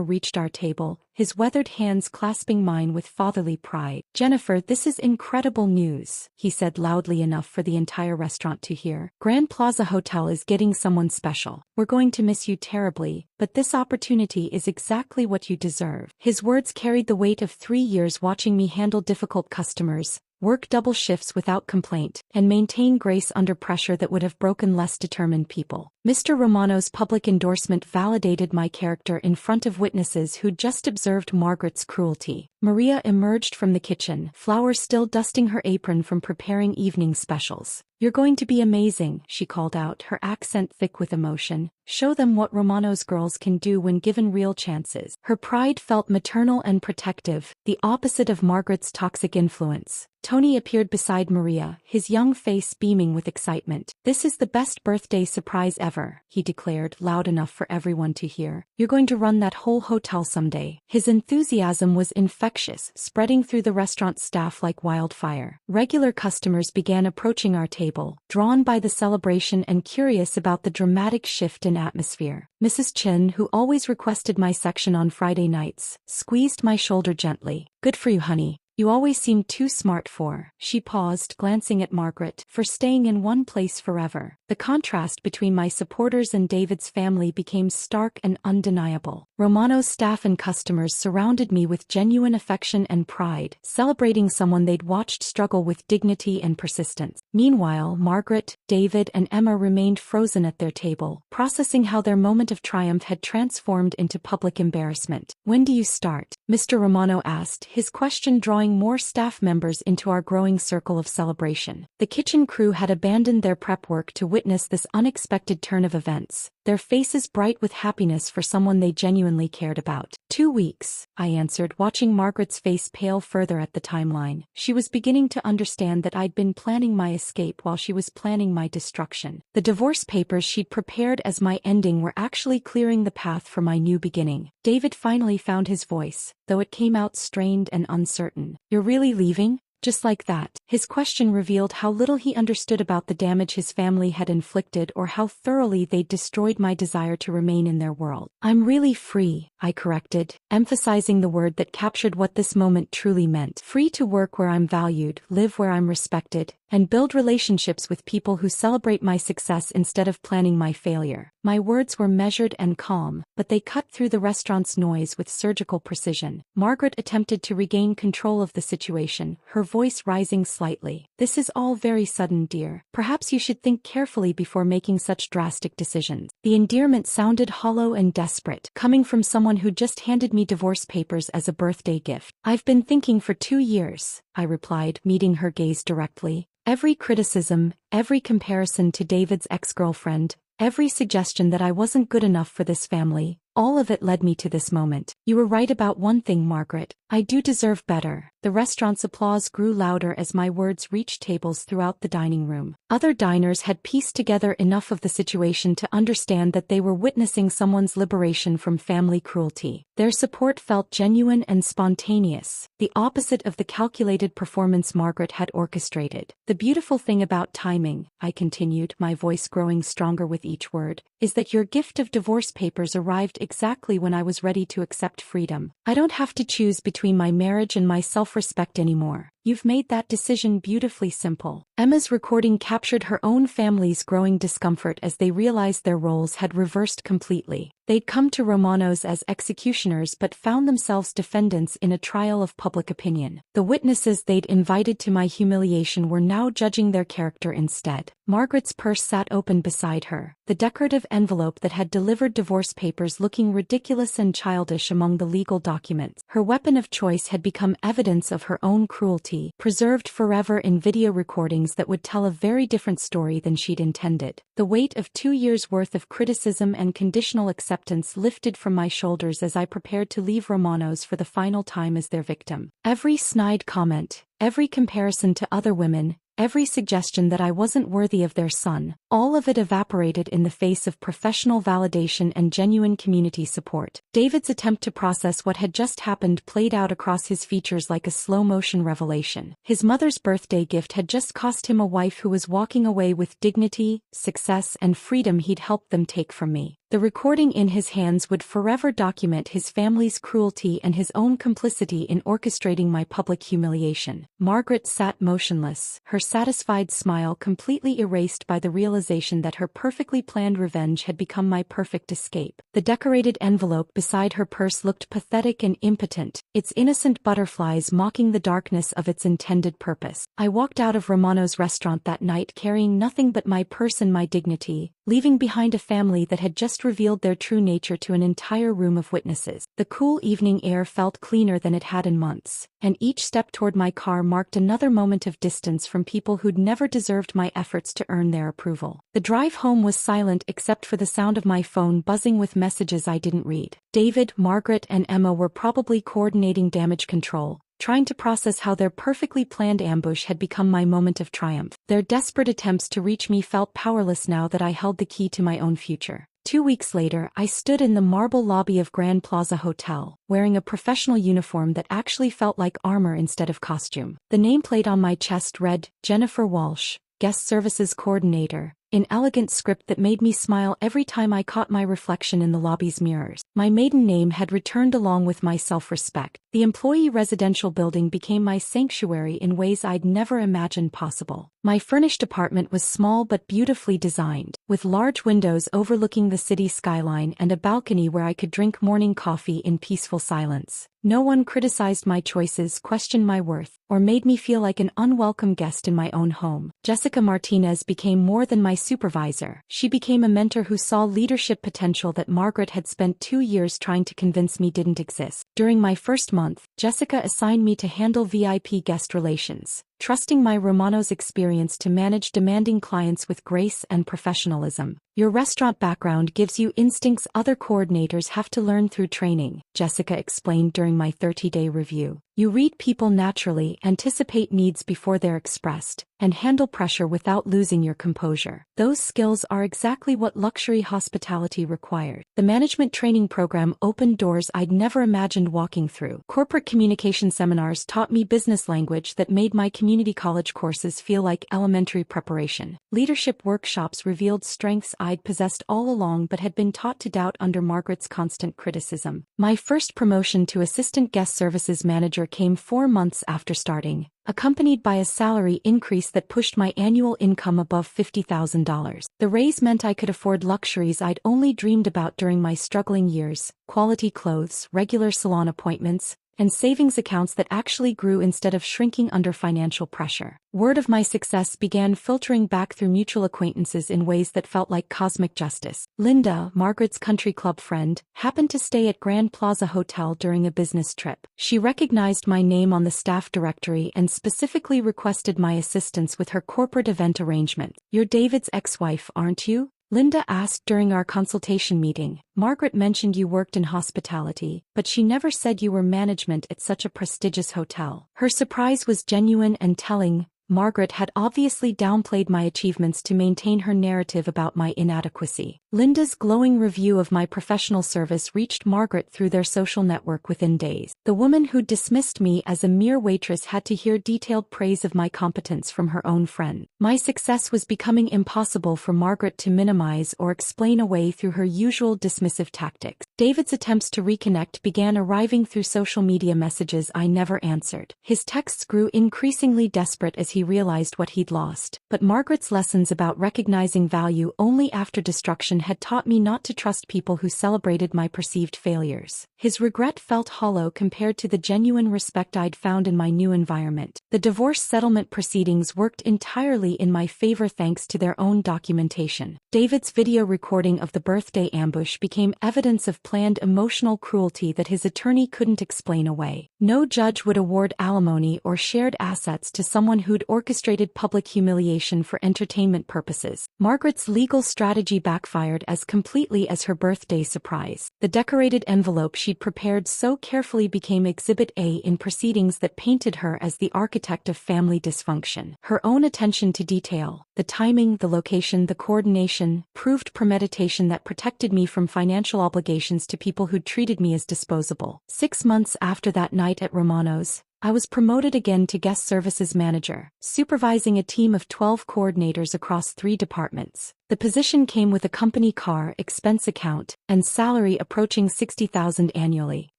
reached our table, his weathered hands clasping mine with fatherly pride. "Jennifer, this is incredible news," he said loudly enough for the entire restaurant to hear. "Grand Plaza Hotel is getting someone special. We're going to miss you terribly, but this opportunity is exactly what you deserve." His words carried the weight of 3 years watching me handle difficult customers, work double shifts without complaint, and maintain grace under pressure that would have broken less determined people. Mr. Romano's public endorsement validated my character in front of witnesses who'd just observed Margaret's cruelty. Maria emerged from the kitchen, flowers still dusting her apron from preparing evening specials. "You're going to be amazing," she called out, her accent thick with emotion. "Show them what Romano's girls can do when given real chances." Her pride felt maternal and protective, the opposite of Margaret's toxic influence. Tony appeared beside Maria, his young face beaming with excitement. "This is the best birthday surprise ever," he declared, loud enough for everyone to hear. "You're going to run that whole hotel someday." His enthusiasm was infectious, spreading through the restaurant staff like wildfire. Regular customers began approaching our table, drawn by the celebration and curious about the dramatic shift in atmosphere. Mrs. Chin, who always requested my section on Friday nights, squeezed my shoulder gently. "Good for you, honey. You always seem too smart for," she paused, glancing at Margaret, "for staying in one place forever." The contrast between my supporters and David's family became stark and undeniable. Romano's staff and customers surrounded me with genuine affection and pride, celebrating someone they'd watched struggle with dignity and persistence. Meanwhile, Margaret, David, and Emma remained frozen at their table, processing how their moment of triumph had transformed into public embarrassment. "When do you start?" Mr. Romano asked, his question drawing more staff members into our growing circle of celebration. The kitchen crew had abandoned their prep work to witness this unexpected turn of events, their faces bright with happiness for someone they genuinely cared about. 2 weeks, I answered, watching Margaret's face pale further at the timeline. She was beginning to understand that I'd been planning my escape while she was planning my destruction. The divorce papers she'd prepared as my ending were actually clearing the path for my new beginning. David finally found his voice, though it came out strained and uncertain. "You're really leaving?" Just like that, his question revealed how little he understood about the damage his family had inflicted or how thoroughly they'd destroyed my desire to remain in their world. I'm really free, I corrected, emphasizing the word that captured what this moment truly meant. Free to work where I'm valued, live where I'm respected, and build relationships with people who celebrate my success instead of planning my failure. My words were measured and calm, but they cut through the restaurant's noise with surgical precision. Margaret attempted to regain control of the situation, her voice rising slightly. This is all very sudden, dear. Perhaps you should think carefully before making such drastic decisions. The endearment sounded hollow and desperate, coming from someone who just handed me divorce papers as a birthday gift. I've been thinking for 2 years, I replied, meeting her gaze directly. Every criticism, every comparison to David's ex-girlfriend, every suggestion that I wasn't good enough for this family, all of it led me to this moment. You were right about one thing, Margaret. I do deserve better. The restaurant's applause grew louder as my words reached tables throughout the dining room. Other diners had pieced together enough of the situation to understand that they were witnessing someone's liberation from family cruelty. Their support felt genuine and spontaneous, the opposite of the calculated performance Margaret had orchestrated. The beautiful thing about timing, I continued, my voice growing stronger with each word, is that your gift of divorce papers arrived exactly when I was ready to accept freedom. I don't have to choose between my marriage and my self-respect anymore. You've made that decision beautifully simple. Emma's recording captured her own family's growing discomfort as they realized their roles had reversed completely. They'd come to Romanos as executioners but found themselves defendants in a trial of public opinion. The witnesses they'd invited to my humiliation were now judging their character instead. Margaret's purse sat open beside her, the decorative envelope that had delivered divorce papers looking ridiculous and childish among the legal documents. Her weapon of choice had become evidence of her own cruelty, preserved forever in video recordings that would tell a very different story than she'd intended. The weight of 2 years' worth of criticism and conditional acceptance lifted from my shoulders as I prepared to leave Romanos for the final time as their victim. Every snide comment, every comparison to other women, every suggestion that I wasn't worthy of their son, all of it evaporated in the face of professional validation and genuine community support. David's attempt to process what had just happened played out across his features like a slow-motion revelation. His mother's birthday gift had just cost him a wife who was walking away with dignity, success, and freedom he'd helped them take from me. The recording in his hands would forever document his family's cruelty and his own complicity in orchestrating my public humiliation. Margaret sat motionless, her satisfied smile completely erased by the realization that her perfectly planned revenge had become my perfect escape. The decorated envelope beside her purse looked pathetic and impotent, its innocent butterflies mocking the darkness of its intended purpose. I walked out of Romano's restaurant that night carrying nothing but my purse and my dignity, leaving behind a family that had just revealed their true nature to an entire room of witnesses. The cool evening air felt cleaner than it had in months, and each step toward my car marked another moment of distance from people who'd never deserved my efforts to earn their approval. The drive home was silent except for the sound of my phone buzzing with messages I didn't read. David, Margaret, and Emma were probably coordinating damage control, trying to process how their perfectly planned ambush had become my moment of triumph. Their desperate attempts to reach me felt powerless now that I held the key to my own future. 2 weeks later, I stood in the marble lobby of Grand Plaza Hotel, wearing a professional uniform that actually felt like armor instead of costume. The nameplate on my chest read, Jennifer Walsh, Guest Services Coordinator, in elegant script that made me smile every time I caught my reflection in the lobby's mirrors. My maiden name had returned along with my self-respect. The employee residential building became my sanctuary in ways I'd never imagined possible. My furnished apartment was small but beautifully designed, with large windows overlooking the city skyline and a balcony where I could drink morning coffee in peaceful silence. No one criticized my choices, questioned my worth, or made me feel like an unwelcome guest in my own home. Jessica Martinez became more than my supervisor. She became a mentor who saw leadership potential that Margaret had spent 2 years trying to convince me didn't exist. During my first month, Jessica assigned me to handle VIP guest relations, trusting my Romano's experience to manage demanding clients with grace and professionalism. Your restaurant background gives you instincts other coordinators have to learn through training, Jessica explained during my 30-day review. You read people naturally, anticipate needs before they're expressed, and handle pressure without losing your composure. Those skills are exactly what luxury hospitality required. The management training program opened doors I'd never imagined mind walking through. Corporate communication seminars taught me business language that made my community college courses feel like elementary preparation. Leadership workshops revealed strengths I'd possessed all along but had been taught to doubt under Margaret's constant criticism. My first promotion to assistant guest services manager came 4 months after starting, accompanied by a salary increase that pushed my annual income above $50,000. The raise meant I could afford luxuries I'd only dreamed about during my struggling years: quality clothes, regular salon appointments, and savings accounts that actually grew instead of shrinking under financial pressure. Word of my success began filtering back through mutual acquaintances in ways that felt like cosmic justice. Linda, Margaret's country club friend, happened to stay at Grand Plaza Hotel during a business trip. She recognized my name on the staff directory and specifically requested my assistance with her corporate event arrangement. "You're David's ex-wife, aren't you?" Linda asked during our consultation meeting. "Margaret mentioned you worked in hospitality, but she never said you were management at such a prestigious hotel." Her surprise was genuine and telling. Margaret had obviously downplayed my achievements to maintain her narrative about my inadequacy. Linda's glowing review of my professional service reached Margaret through their social network within days. The woman who dismissed me as a mere waitress had to hear detailed praise of my competence from her own friend. My success was becoming impossible for Margaret to minimize or explain away through her usual dismissive tactics. David's attempts to reconnect began arriving through social media messages I never answered. His texts grew increasingly desperate as he realized what he'd lost. But Margaret's lessons about recognizing value only after destruction had taught me not to trust people who celebrated my perceived failures. His regret felt hollow compared to the genuine respect I'd found in my new environment. The divorce settlement proceedings worked entirely in my favor thanks to their own documentation. David's video recording of the birthday ambush became evidence of planned emotional cruelty that his attorney couldn't explain away. No judge would award alimony or shared assets to someone who'd orchestrated public humiliation for entertainment purposes. Margaret's legal strategy backfired as completely as her birthday surprise. The decorated envelope she'd prepared so carefully became Exhibit A in proceedings that painted her as the architect of family dysfunction. Her own attention to detail, the timing, the location, the coordination, proved premeditation that protected me from financial obligations to people who'd treated me as disposable. 6 months after that night at Romano's, I was promoted again to guest services manager, supervising a team of 12 coordinators across 3 departments. The position came with a company car, expense account, and salary approaching $60,000 annually.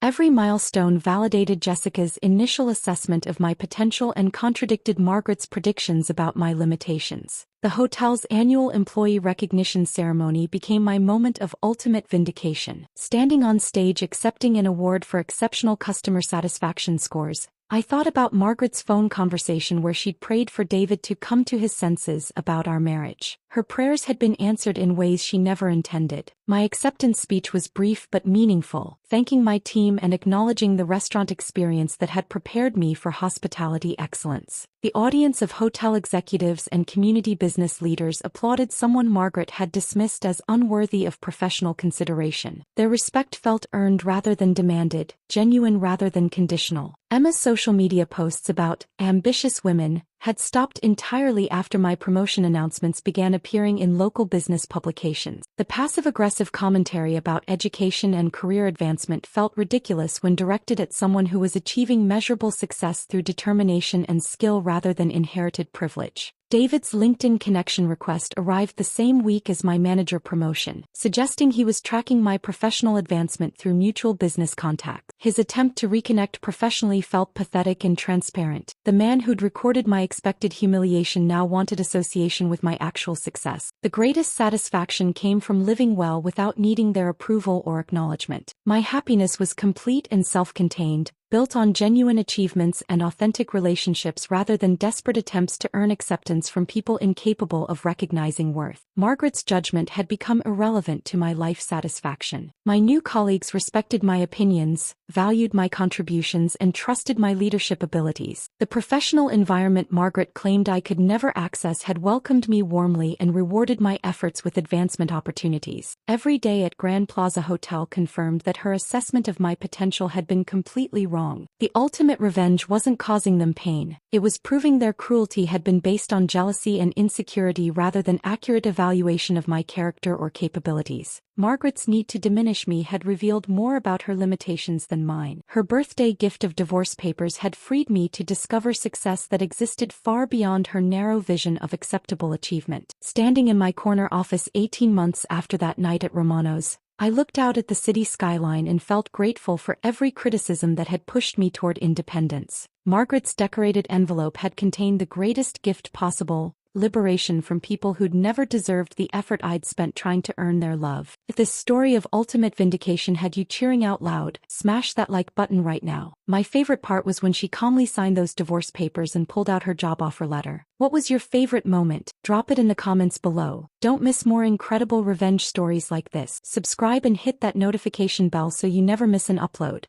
Every milestone validated Jessica's initial assessment of my potential and contradicted Margaret's predictions about my limitations. The hotel's annual employee recognition ceremony became my moment of ultimate vindication. Standing on stage accepting an award for exceptional customer satisfaction scores, I thought about Margaret's phone conversation where she'd prayed for David to come to his senses about our marriage. Her prayers had been answered in ways she never intended. My acceptance speech was brief but meaningful, thanking my team and acknowledging the restaurant experience that had prepared me for hospitality excellence. The audience of hotel executives and community business leaders applauded someone Margaret had dismissed as unworthy of professional consideration. Their respect felt earned rather than demanded, genuine rather than conditional. Emma's social media posts about ambitious women had stopped entirely after my promotion announcements began appearing in local business publications. The passive-aggressive commentary about education and career advancement felt ridiculous when directed at someone who was achieving measurable success through determination and skill rather than inherited privilege. David's LinkedIn connection request arrived the same week as my manager promotion, suggesting he was tracking my professional advancement through mutual business contacts. His attempt to reconnect professionally felt pathetic and transparent. The man who'd recorded my expected humiliation now wanted association with my actual success. The greatest satisfaction came from living well without needing their approval or acknowledgement. My happiness was complete and self-contained, built on genuine achievements and authentic relationships rather than desperate attempts to earn acceptance from people incapable of recognizing worth. Margaret's judgment had become irrelevant to my life satisfaction. My new colleagues respected my opinions, valued my contributions, and trusted my leadership abilities. The professional environment Margaret claimed I could never access had welcomed me warmly and rewarded my efforts with advancement opportunities. Every day at Grand Plaza Hotel confirmed that her assessment of my potential had been completely wrong. wrong. The ultimate revenge wasn't causing them pain. It was proving their cruelty had been based on jealousy and insecurity rather than accurate evaluation of my character or capabilities. Margaret's need to diminish me had revealed more about her limitations than mine. Her birthday gift of divorce papers had freed me to discover success that existed far beyond her narrow vision of acceptable achievement. Standing in my corner office 18 months after that night at Romano's, I looked out at the city skyline and felt grateful for every criticism that had pushed me toward independence. Margaret's decorated envelope had contained the greatest gift possible: liberation from people who'd never deserved the effort I'd spent trying to earn their love. If this story of ultimate vindication had you cheering out loud, smash that like button right now. My favorite part was when she calmly signed those divorce papers and pulled out her job offer letter. What was your favorite moment? Drop it in the comments below. Don't miss more incredible revenge stories like this. Subscribe and hit that notification bell so you never miss an upload.